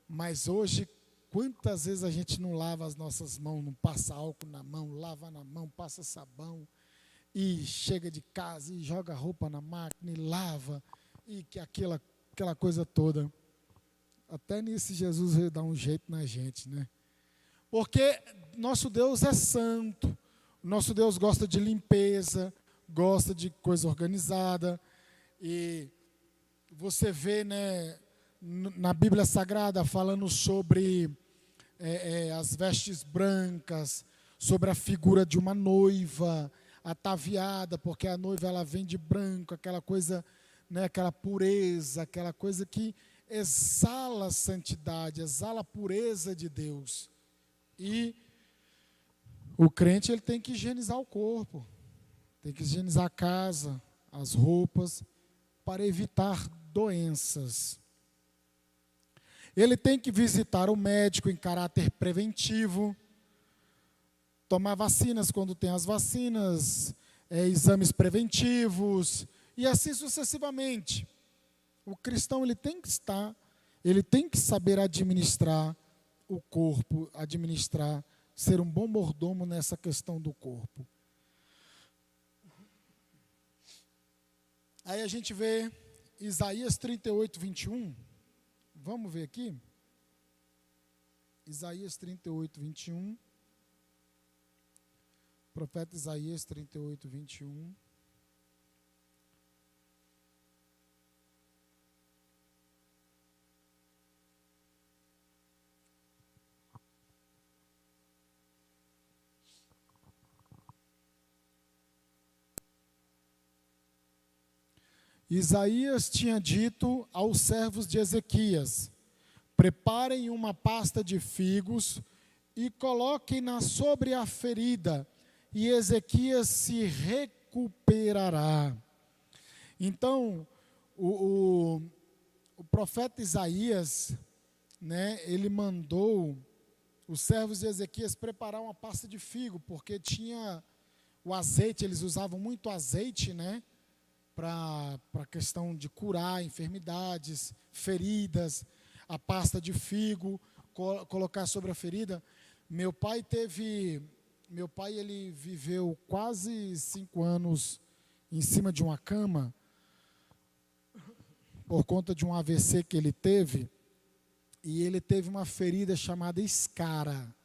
Mas hoje, Quantas vezes a gente não lava as nossas mãos, não passa álcool na mão, lava na mão, passa sabão, e chega de casa e joga a roupa na máquina e lava, e que aquela coisa toda. Até nisso Jesus veio dar um jeito na gente, né? Porque nosso Deus é santo, nosso Deus gosta de limpeza, gosta de coisa organizada, e você vê, né, na Bíblia Sagrada falando sobre as vestes brancas, sobre a figura de uma noiva ataviada, porque a noiva ela vem de branco, aquela coisa, né, aquela pureza, aquela coisa que exala a santidade, exala a pureza de Deus. E o crente ele tem que higienizar o corpo, tem que higienizar a casa, as roupas, para evitar doenças. Ele tem que visitar o médico em caráter preventivo, tomar vacinas quando tem as vacinas, exames preventivos, e assim sucessivamente. O cristão ele tem que saber administrar o corpo, ser um bom mordomo nessa questão do corpo. Aí a gente vê Isaías 38, 21. Vamos ver aqui? Isaías 38, 21. Profeta Isaías 38, 21. Isaías tinha dito aos servos de Ezequias: preparem uma pasta de figos e coloquem-na sobre a ferida, e Ezequias se recuperará. Então, o profeta Isaías, né, ele mandou os servos de Ezequias preparar uma pasta de figo, porque tinha o azeite, eles usavam muito azeite, né, para a questão de curar enfermidades, feridas, a pasta de figo, colocar sobre a ferida. Meu pai ele viveu quase 5 anos em cima de uma cama, por conta de um AVC que ele teve, e ele teve uma ferida chamada escara.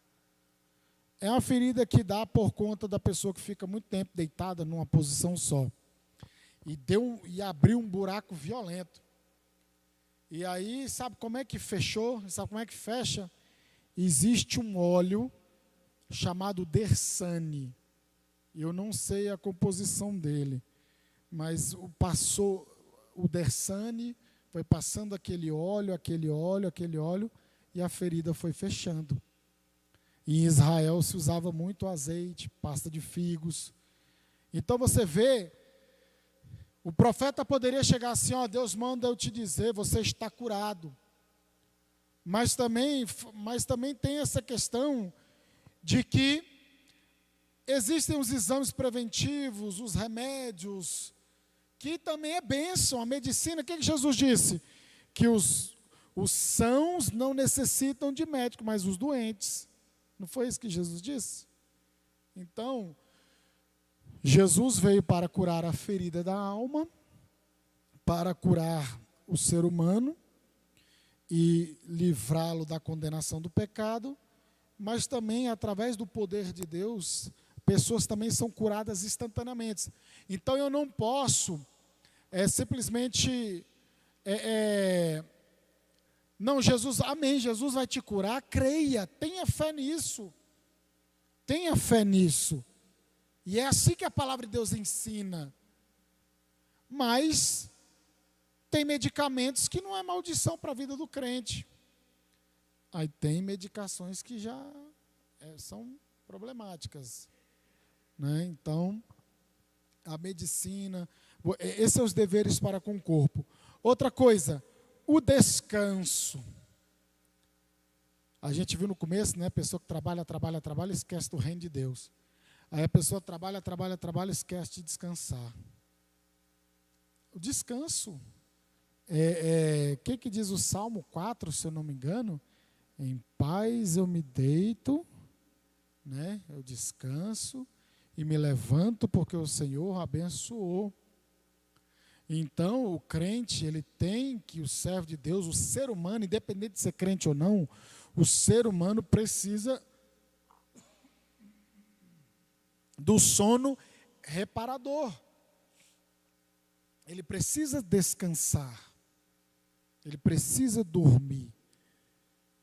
É uma ferida que dá por conta da pessoa que fica muito tempo deitada numa posição só. E abriu um buraco violento. E aí, sabe como é que fechou? Sabe como é que fecha? Existe um óleo chamado Dersane. Eu não sei a composição dele, mas passou o Dersane, foi passando aquele óleo, e a ferida foi fechando. E em Israel se usava muito azeite, pasta de figos. Então você vê, o profeta poderia chegar assim: ó, Deus manda eu te dizer, você está curado. Mas também tem essa questão de que existem os exames preventivos, os remédios, que também é bênção, a medicina. O que Jesus disse? Que os sãos não necessitam de médico, mas os doentes. Não foi isso que Jesus disse? Então, Jesus veio para curar a ferida da alma, para curar o ser humano e livrá-lo da condenação do pecado, mas também, através do poder de Deus, pessoas também são curadas instantaneamente. Então, eu não posso simplesmente... não, Jesus, amém, Jesus vai te curar, creia, tenha fé nisso. Tenha fé nisso. E é assim que a palavra de Deus ensina. Mas tem medicamentos que não é maldição para a vida do crente. Aí tem medicações que já são problemáticas, né? Então, a medicina, esses são os deveres para com o corpo. Outra coisa, o descanso. A gente viu no começo, né? A pessoa que trabalha, esquece do reino de Deus. Aí a pessoa trabalha, esquece de descansar. O descanso, que diz o Salmo 4, se eu não me engano, Em paz eu me deito, né? Eu descanso e me levanto porque o Senhor abençoou. Então, o crente, ele tem que, o servo de Deus, o ser humano, independente de ser crente ou não, o ser humano precisa do sono reparador. Ele precisa descansar. Ele precisa dormir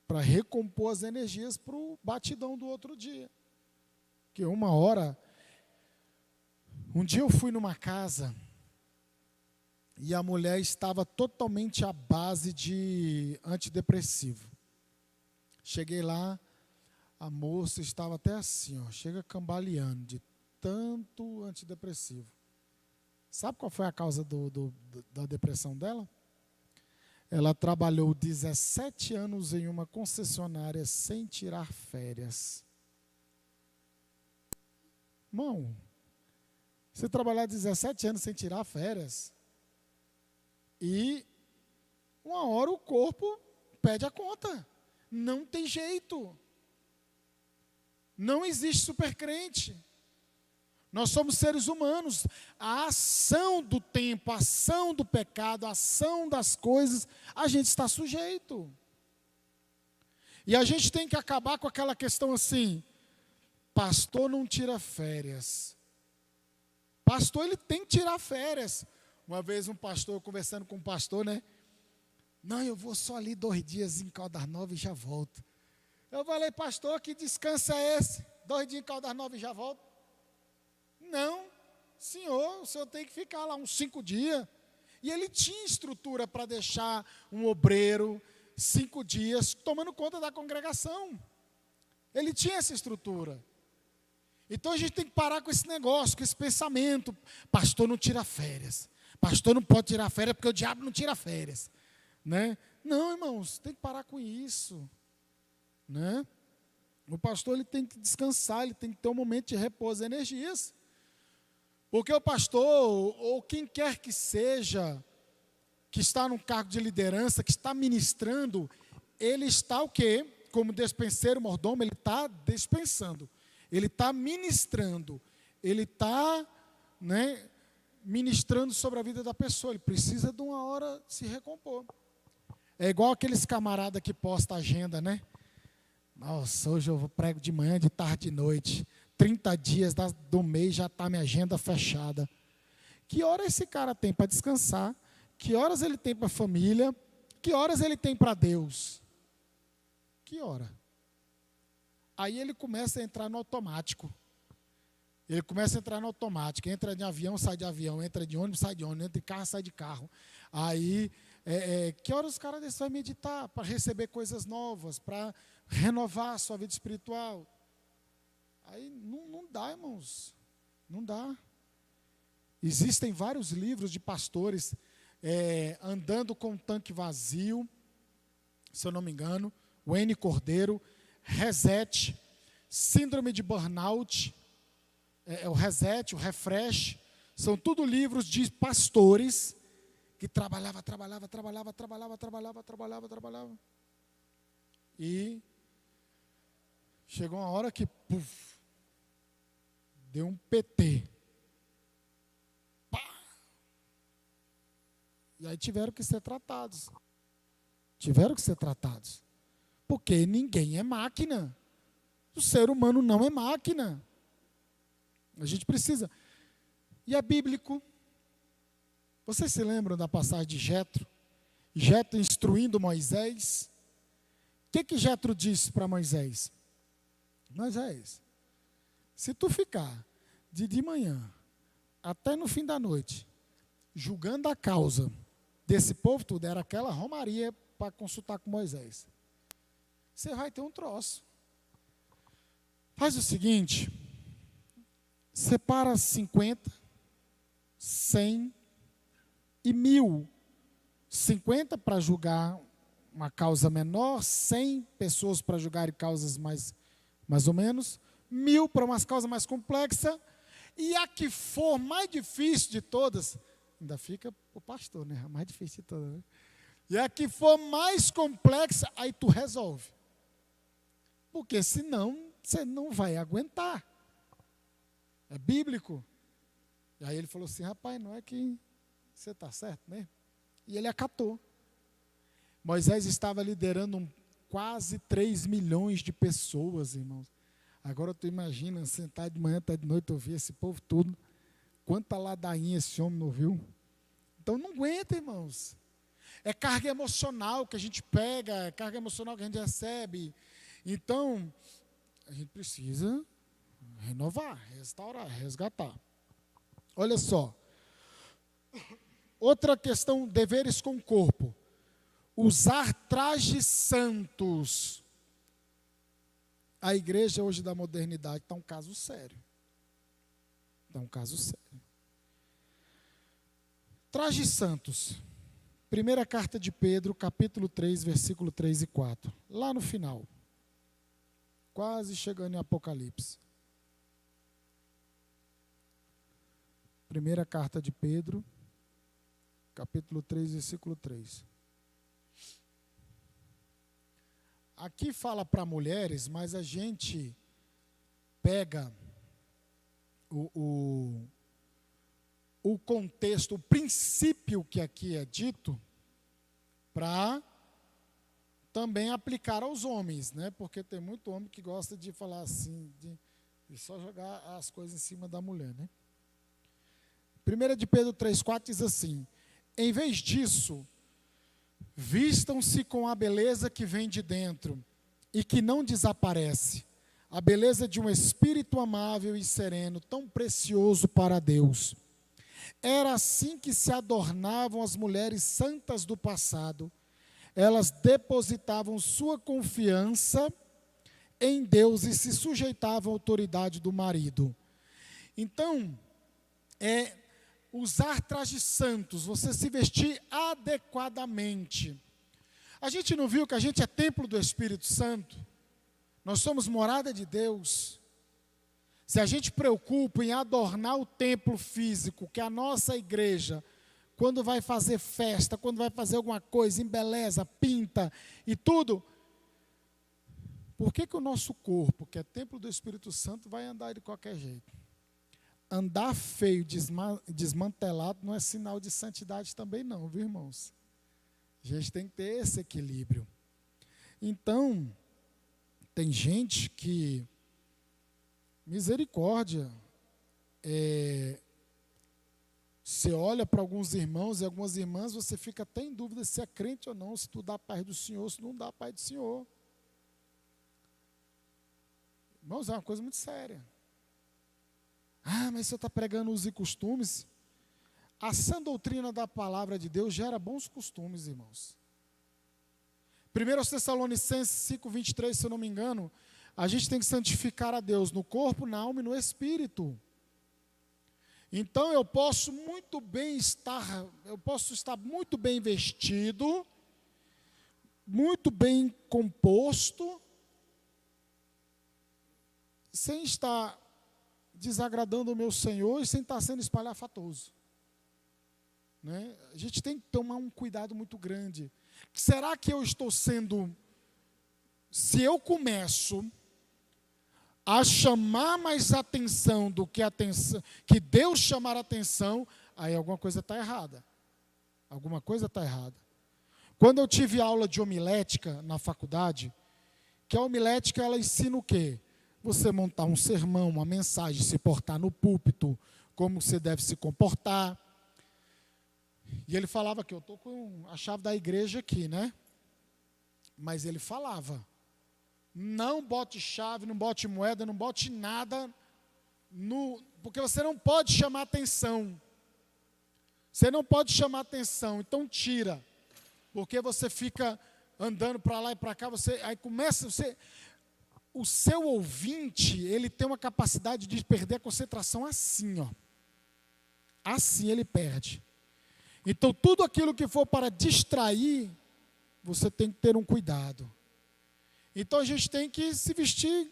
para recompor as energias para o batidão do outro dia. Porque um dia eu fui numa casa e a mulher estava totalmente à base de antidepressivo. Cheguei lá, a moça estava até assim, ó, chega cambaleando de tanto antidepressivo. Sabe qual foi a causa da depressão dela? Ela trabalhou 17 anos em uma concessionária sem tirar férias. Irmão, você trabalhar 17 anos sem tirar férias e uma hora o corpo pede a conta. Não tem jeito. Não existe supercrente. Nós somos seres humanos. A ação do tempo, a ação do pecado, a ação das coisas, a gente está sujeito. E a gente tem que acabar com aquela questão assim, pastor não tira férias. Pastor, ele tem que tirar férias. Uma vez um pastor, conversando com um pastor, né? Não, eu vou só ali 2 dias em Caldas Novas e já volto. Eu falei, pastor, que descanso é esse? 2 dias em Caldas Novas e já volto? Não, senhor, o senhor tem que ficar lá uns 5 dias. E ele tinha estrutura para deixar um obreiro 5 dias tomando conta da congregação. Ele tinha essa estrutura. Então a gente tem que parar com esse negócio, com esse pensamento. Pastor não tira férias. Pastor não pode tirar férias porque o diabo não tira férias. Né? Não, irmãos, tem que parar com isso. Né? O pastor ele tem que descansar, ele tem que ter um momento de repouso e energias. Porque o pastor, ou quem quer que seja, que está num cargo de liderança, que está ministrando, ele está o quê? Como despenseiro, mordomo, ele está dispensando. Ele está ministrando. Ele está, né, ministrando sobre a vida da pessoa. Ele precisa de uma hora se recompor. É igual aqueles camaradas que postam agenda, né? Nossa, hoje eu prego de manhã, de tarde, de noite. 30 dias do mês já está minha agenda fechada. Que hora esse cara tem para descansar? Que horas ele tem para a família? Que horas ele tem para Deus? Que hora? Aí ele começa a entrar no automático. Ele começa a entrar no automático. Entra de avião, sai de avião. Entra de ônibus, sai de ônibus. Entra de carro, sai de carro. Aí, que horas os caras vão meditar? Para receber coisas novas, para renovar a sua vida espiritual. Aí não dá, irmãos. Não dá. Existem vários livros de pastores andando com um tanque vazio, se eu não me engano, Wayne Cordeiro, Reset, Síndrome de Burnout, o Reset, o Refresh, são tudo livros de pastores que trabalhavam. E chegou uma hora que, deu um PT. Pá! E aí tiveram que ser tratados. Porque ninguém é máquina. O ser humano não é máquina. A gente precisa. E é bíblico. Vocês se lembram da passagem de Jetro? Jetro instruindo Moisés. O que Jetro disse para Moisés? Moisés, se tu ficar de manhã até no fim da noite, julgando a causa desse povo tudo, era aquela romaria para consultar com Moisés. Você vai ter um troço. Faz o seguinte, separa 50, 100 e 1000. 50 para julgar uma causa menor, 100 pessoas para julgarem causas mais ou menos, 1000 para umas causas mais complexas, e a que for mais difícil de todas, ainda fica o pastor, né? A mais difícil de todas. Né? E a que for mais complexa, aí tu resolve. porque senão você não vai aguentar. É bíblico. E aí ele falou assim, rapaz, não é que você está certo, né? E ele acatou. Moisés estava liderando quase 3 milhões de pessoas, irmãos. Agora tu imagina, sentar de manhã até de noite, ouvir esse povo tudo. Quanta ladainha esse homem não viu? Então não aguenta, irmãos. É carga emocional que a gente pega, é carga emocional que a gente recebe. Então, a gente precisa renovar, restaurar, resgatar. Olha só. Outra questão, deveres com o corpo. Usar trajes santos. A igreja hoje da modernidade está um caso sério. Está um caso sério. Trajes santos. Primeira carta de Pedro, capítulo 3, versículo 3 e 4. Lá no final. Quase chegando em Apocalipse. Primeira carta de Pedro, capítulo 3, versículo 3. Aqui fala para mulheres, mas a gente pega o contexto, o princípio que aqui é dito, para também aplicar aos homens, né? Porque tem muito homem que gosta de falar assim, de só jogar as coisas em cima da mulher, né? 1 de Pedro 3,4 diz assim, em vez disso, vistam-se com a beleza que vem de dentro e que não desaparece, a beleza de um espírito amável e sereno, tão precioso para Deus. Era assim que se adornavam as mulheres santas do passado. Elas depositavam sua confiança em Deus e se sujeitavam à autoridade do marido. Então, usar trajes santos, você se vestir adequadamente. A gente não viu que a gente é templo do Espírito Santo? Nós somos morada de Deus. Se a gente preocupa em adornar o templo físico, que é a nossa igreja, quando vai fazer festa, quando vai fazer alguma coisa, embeleza, pinta e tudo, por que o nosso corpo, que é templo do Espírito Santo, vai andar de qualquer jeito? Andar feio, desmantelado, não é sinal de santidade também não, viu, irmãos? A gente tem que ter esse equilíbrio. Então, tem gente que, misericórdia, você olha para alguns irmãos e algumas irmãs, você fica até em dúvida se é crente ou não, se tu dá a paz do Senhor, se não dá a paz do Senhor. Irmãos, é uma coisa muito séria. Ah, mas você está pregando usos e costumes. A sã doutrina da palavra de Deus gera bons costumes, irmãos. 1 Tessalonicenses 5:23, se eu não me engano, a gente tem que santificar a Deus no corpo, na alma e no espírito. Então eu posso estar muito bem vestido, muito bem composto, sem estar desagradando o meu Senhor e sem estar sendo espalhafatoso. Né? A gente tem que tomar um cuidado muito grande. Será que eu estou sendo... Se eu começo a chamar mais atenção do que atenção, que Deus chamar atenção, aí alguma coisa está errada. Alguma coisa está errada. Quando eu tive aula de homilética na faculdade, que a homilética ela ensina o quê? Você montar um sermão, uma mensagem, se portar no púlpito, como você deve se comportar. E ele falava que eu estou com a chave da igreja aqui, né? Mas ele falava, não bote chave, não bote moeda, não bote nada, porque você não pode chamar atenção. Você não pode chamar atenção, então tira. Porque você fica andando para lá e para cá, o seu ouvinte, ele tem uma capacidade de perder a concentração assim, ó. Assim ele perde. Então, tudo aquilo que for para distrair, você tem que ter um cuidado. Então, a gente tem que se vestir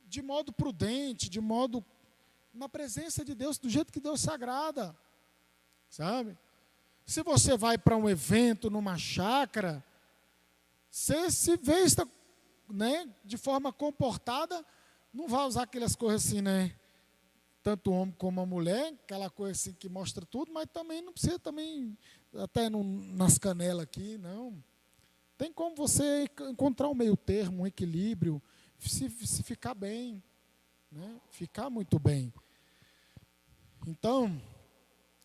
de modo prudente, na presença de Deus, do jeito que Deus se agrada. Sabe? Se você vai para um evento, numa chácara, você se vesta né, de forma comportada, não vai usar aquelas coisas assim, né? Tanto o homem como a mulher, aquela coisa assim que mostra tudo, mas também não precisa também, até nas canelas aqui, não. Tem como você encontrar um meio termo, um equilíbrio, se ficar bem, né? Ficar muito bem. Então,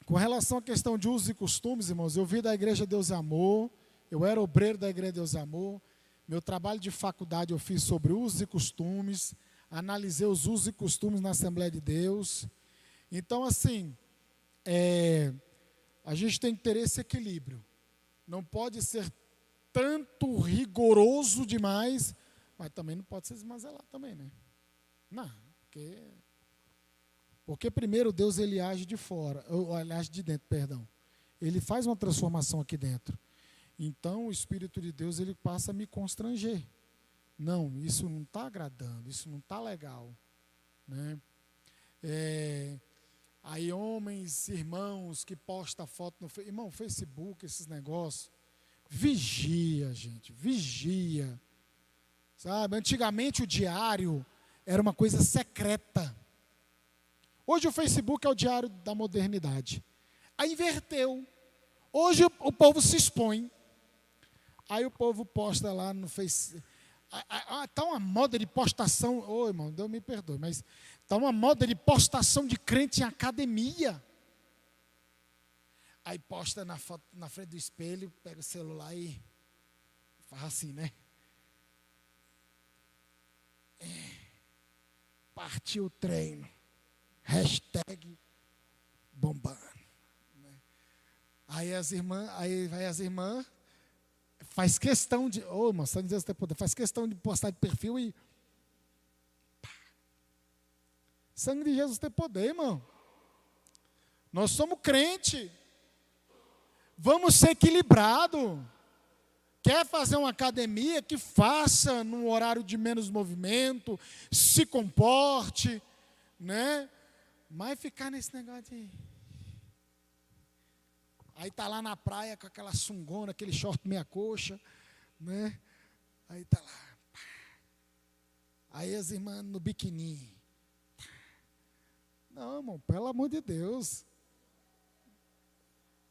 com relação à questão de usos e costumes, irmãos, eu vi da Igreja Deus e Amor, eu era obreiro da Igreja Deus e Amor, meu trabalho de faculdade eu fiz sobre usos e costumes, analisei os usos e costumes na Assembleia de Deus. Então, assim, a gente tem que ter esse equilíbrio. Não pode ser tanto rigoroso demais, mas também não pode ser esmazelado também, né? Não, porque primeiro Deus ele age de fora, ou ele age de dentro, perdão. Ele faz uma transformação aqui dentro. Então o Espírito de Deus ele passa a me constranger. Não, isso não está agradando, isso não está legal, né? Aí homens, irmãos que postam foto no Facebook, esses negócios, vigia, gente, vigia. Sabe, antigamente o diário era uma coisa secreta. Hoje o Facebook é o diário da modernidade. Aí inverteu. Hoje o povo se expõe. Aí o povo posta lá no Facebook. Está uma moda de postação. Ô, irmão, Deus me perdoe, mas está uma moda de postação de crente em academia. Aí posta na frente do espelho, pega o celular e faz assim, né? Partiu o treino. Hashtag bombando. Aí as irmãs faz questão de, irmão, sangue de Jesus tem poder, faz questão de postar de perfil e pá. Sangue de Jesus tem poder, irmão. Nós somos crente. Vamos ser equilibrados. Quer fazer uma academia, que faça num horário de menos movimento, se comporte, né? Mas ficar nesse negócio de... Aí tá lá na praia com aquela sungona, aquele short meia coxa, né? Aí tá lá. Aí as irmãs no biquíni. Não, irmão, pelo amor de Deus.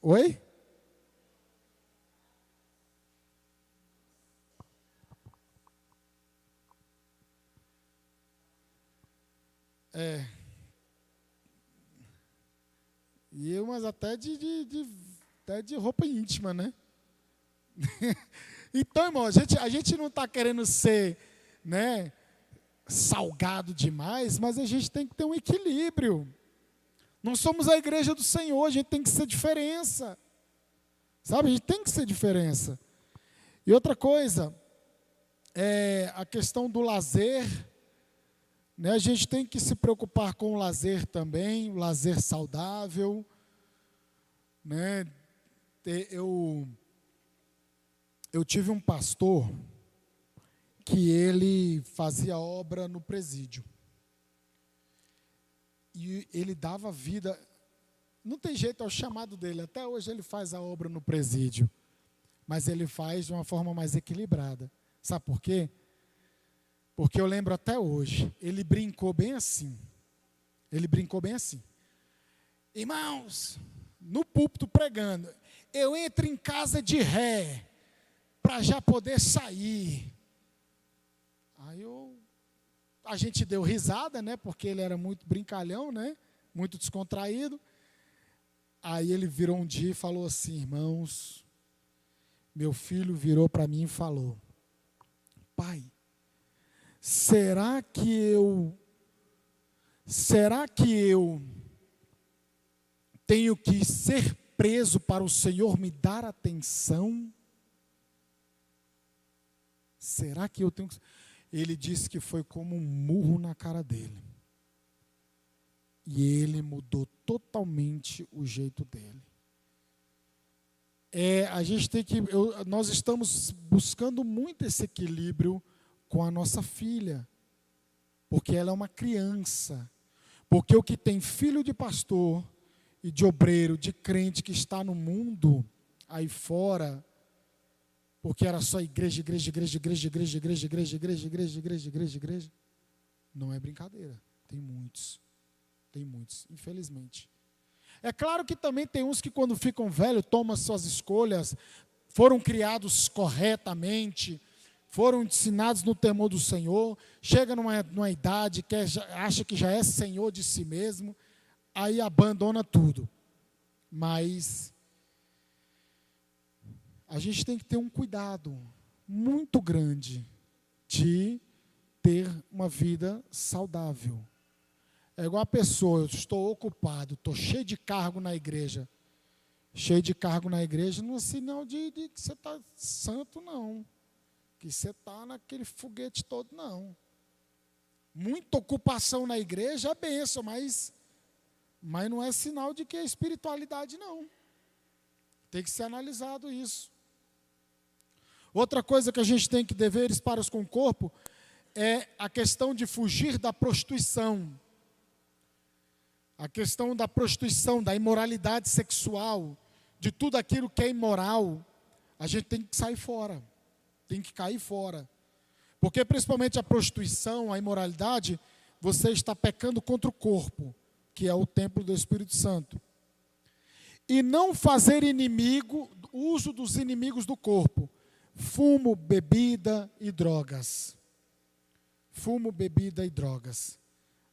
Oi? E umas até de roupa íntima, né? Então, irmão, a gente não está querendo ser, né, salgado demais, mas a gente tem que ter um equilíbrio. Não somos a igreja do Senhor, a gente tem que ser diferença. Sabe, a gente tem que ser diferença. E outra coisa, a questão do lazer, né? A gente tem que se preocupar com o lazer também, o lazer saudável, né? Eu tive um pastor que ele fazia obra no presídio. E ele dava vida, não tem jeito, é o chamado dele, até hoje ele faz a obra no presídio, mas ele faz de uma forma mais equilibrada. Sabe por quê? Porque eu lembro até hoje, ele brincou bem assim. Irmãos, no púlpito pregando, eu entro em casa de ré, para já poder sair. Aí a gente deu risada, né? Porque ele era muito brincalhão, né? Muito descontraído. Aí ele virou um dia e falou assim: irmãos, meu filho virou para mim e falou: pai, será que eu tenho que ser preso para o Senhor me dar atenção? Será que eu tenho que... Ele disse que foi como um murro na cara dele. E ele mudou totalmente o jeito dele. A gente tem que... nós estamos buscando muito esse equilíbrio com a nossa filha. Porque ela é uma criança. Porque o que tem filho de pastor e de obreiro, de crente que está no mundo aí fora... porque era só igreja, igreja, igreja, igreja, igreja, igreja, igreja, igreja, igreja, igreja, igreja, igreja. Não é brincadeira. Tem muitos, infelizmente. É claro que também tem uns que quando ficam velhos, tomam suas escolhas, foram criados corretamente, foram ensinados no temor do Senhor, chega numa idade que acha que já é senhor de si mesmo, aí abandona tudo. Mas a gente tem que ter um cuidado muito grande de ter uma vida saudável. É igual a pessoa, eu estou ocupado, estou cheio de cargo na igreja. Cheio de cargo na igreja não é sinal de que você está santo, não. Que você está naquele foguete todo, não. Muita ocupação na igreja é bênção, mas não é sinal de que é espiritualidade, não. Tem que ser analisado isso. Outra coisa que a gente tem que deveres para com o corpo é a questão de fugir da prostituição. A questão da prostituição, da imoralidade sexual, de tudo aquilo que é imoral, a gente tem que sair fora, tem que cair fora. Porque principalmente a prostituição, a imoralidade, você está pecando contra o corpo, que é o templo do Espírito Santo. E não fazer uso dos inimigos do corpo, fumo, bebida e drogas. Fumo, bebida e drogas.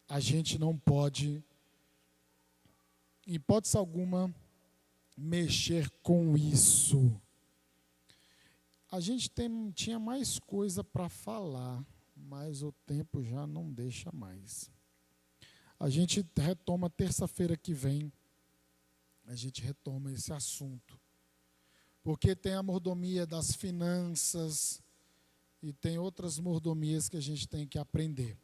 A gente não pode, em hipótese alguma, mexer com isso. A gente tinha mais coisa para falar, mas o tempo já não deixa mais. A gente retoma terça-feira que vem, a gente retoma esse assunto. Porque tem a mordomia das finanças e tem outras mordomias que a gente tem que aprender.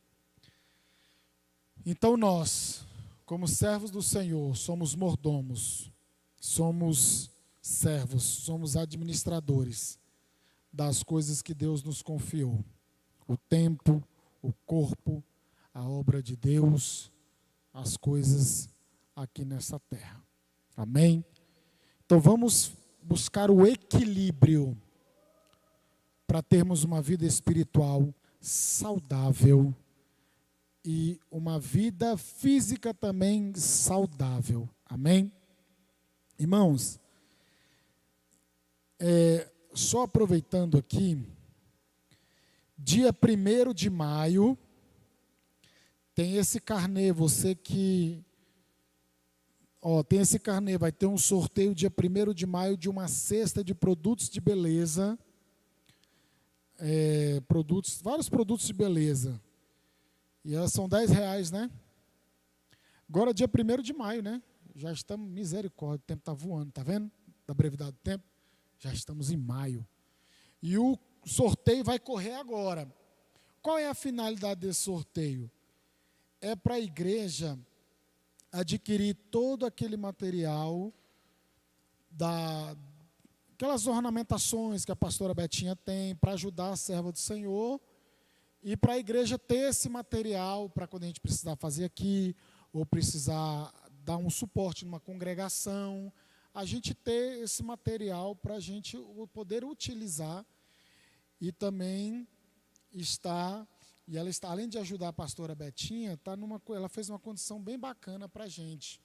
Então nós, como servos do Senhor, somos mordomos, somos servos, somos administradores das coisas que Deus nos confiou. O tempo, o corpo, a obra de Deus, as coisas aqui nessa terra. Amém? Então vamos buscar o equilíbrio para termos uma vida espiritual saudável e uma vida física também saudável. Amém? Irmãos, só aproveitando aqui, dia 1º de maio, tem esse carnê, você que... tem esse carnê, vai ter um sorteio dia 1º de maio de uma cesta de produtos de beleza, vários produtos de beleza, e elas são R$10, né? Agora dia 1º de maio, né? Já estamos, misericórdia, o tempo está voando, está vendo? Da brevidade do tempo, já estamos em maio, e o sorteio vai correr agora. Qual é a finalidade desse sorteio? É para a igreja adquirir todo aquele material, aquelas ornamentações que a pastora Betinha tem, para ajudar a serva do Senhor, e para a igreja ter esse material, para quando a gente precisar fazer aqui, ou precisar dar um suporte numa congregação, a gente ter esse material para a gente poder utilizar, e também está... E ela está, além de ajudar a pastora Betinha, ela fez uma condição bem bacana para a gente.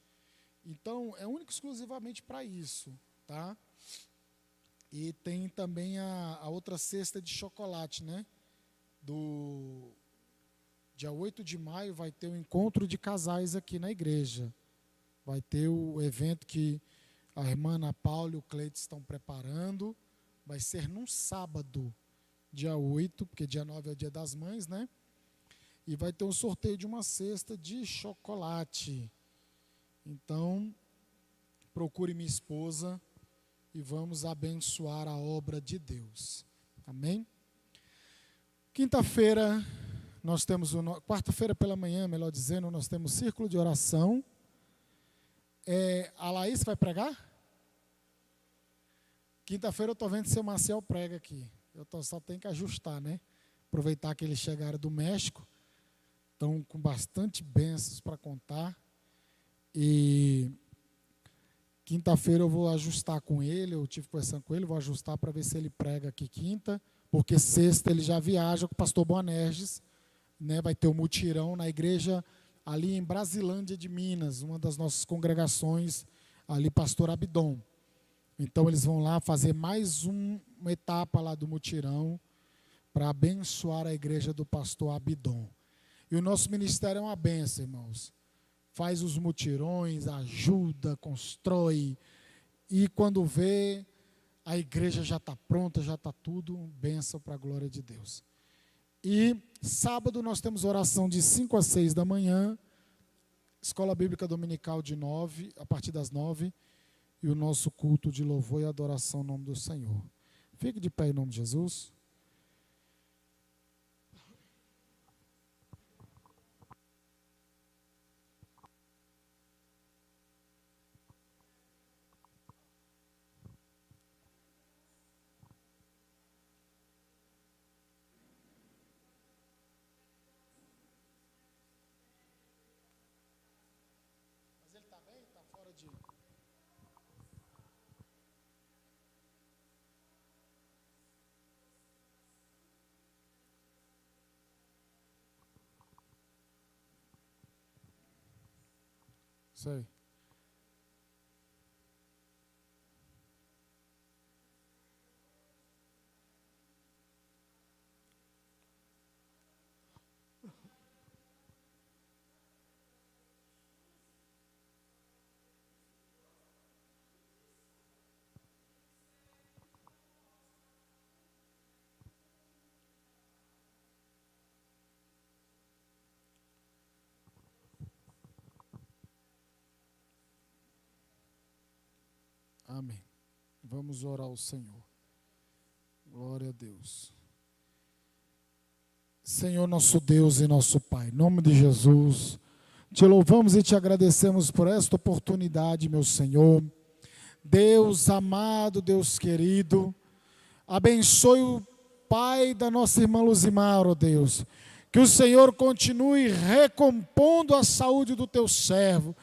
Então, é único exclusivamente para isso, tá? E tem também a outra cesta de chocolate, né? Do dia 8 de maio vai ter um encontro de casais aqui na igreja. Vai ter o evento que a irmã Ana Paula e o Cleiton estão preparando. Vai ser num sábado, dia 8, porque dia 9 é o dia das mães, né? E vai ter um sorteio de uma cesta de chocolate. Então, procure minha esposa e vamos abençoar a obra de Deus. Amém? Quinta-feira, quarta-feira pela manhã, melhor dizendo, nós temos círculo de oração. A Laís vai pregar? Quinta-feira eu estou vendo se o Marcel prega aqui. Só tenho que ajustar, né? Aproveitar que eles chegaram do México. Estão com bastante bênçãos para contar. E Quinta-feira eu vou ajustar com ele, eu tive conversando com ele, vou ajustar para ver se ele prega aqui quinta, porque sexta ele já viaja com o pastor Boanerges, né, vai ter um mutirão na igreja ali em Brasilândia de Minas, uma das nossas congregações, ali pastor Abdon. Então eles vão lá fazer mais uma etapa lá do mutirão para abençoar a igreja do pastor Abdon. E o nosso ministério é uma benção, irmãos. Faz os mutirões, ajuda, constrói. E quando vê, a igreja já está pronta, já está tudo, benção para a glória de Deus. E sábado nós temos oração de 5 às 6 da manhã, escola bíblica dominical de 9, a partir das 9, e o nosso culto de louvor e adoração no nome do Senhor. Fique de pé em nome de Jesus. Sei. Amém. Vamos orar ao Senhor. Glória a Deus. Senhor, nosso Deus e nosso Pai, em nome de Jesus, te louvamos e te agradecemos por esta oportunidade, meu Senhor. Deus amado, Deus querido, abençoe o pai da nossa irmã Luzimar, ó Deus. Que o Senhor continue recompondo a saúde do teu servo.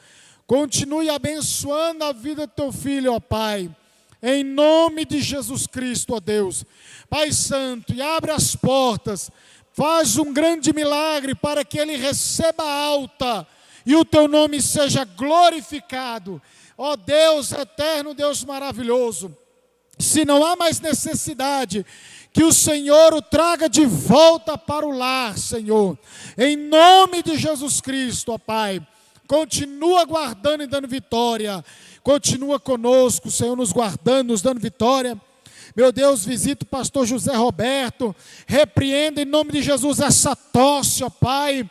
Continue abençoando a vida do teu filho, ó Pai, em nome de Jesus Cristo, ó Deus. Pai Santo, e abre as portas, faz um grande milagre para que ele receba alta e o teu nome seja glorificado. Ó Deus eterno, Deus maravilhoso, se não há mais necessidade, que o Senhor o traga de volta para o lar, Senhor, em nome de Jesus Cristo, ó Pai. Continua guardando e dando vitória. Continua conosco, Senhor, nos guardando, nos dando vitória. Meu Deus, visita o pastor José Roberto. Repreenda em nome de Jesus essa tosse, ó Pai,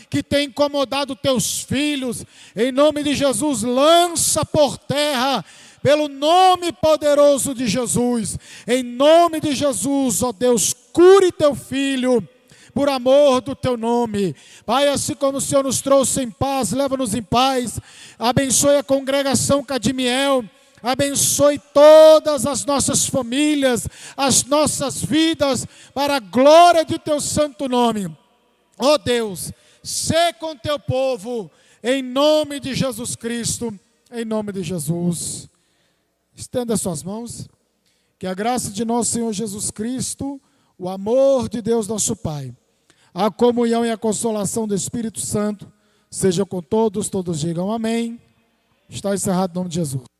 que tem incomodado teus filhos. Em nome de Jesus, lança por terra, pelo nome poderoso de Jesus. Em nome de Jesus, ó Deus, cure teu filho, por amor do teu nome. Pai, assim como o Senhor nos trouxe em paz, leva-nos em paz. Abençoe a congregação Cadimiel. Abençoe todas as nossas famílias, as nossas vidas, para a glória de teu santo nome. Ó Deus, sê com teu povo, em nome de Jesus Cristo, em nome de Jesus. Estenda suas mãos. Que a graça de nosso Senhor Jesus Cristo, o amor de Deus nosso Pai, a comunhão e a consolação do Espírito Santo seja com todos, todos digam amém. Está encerrado em nome de Jesus.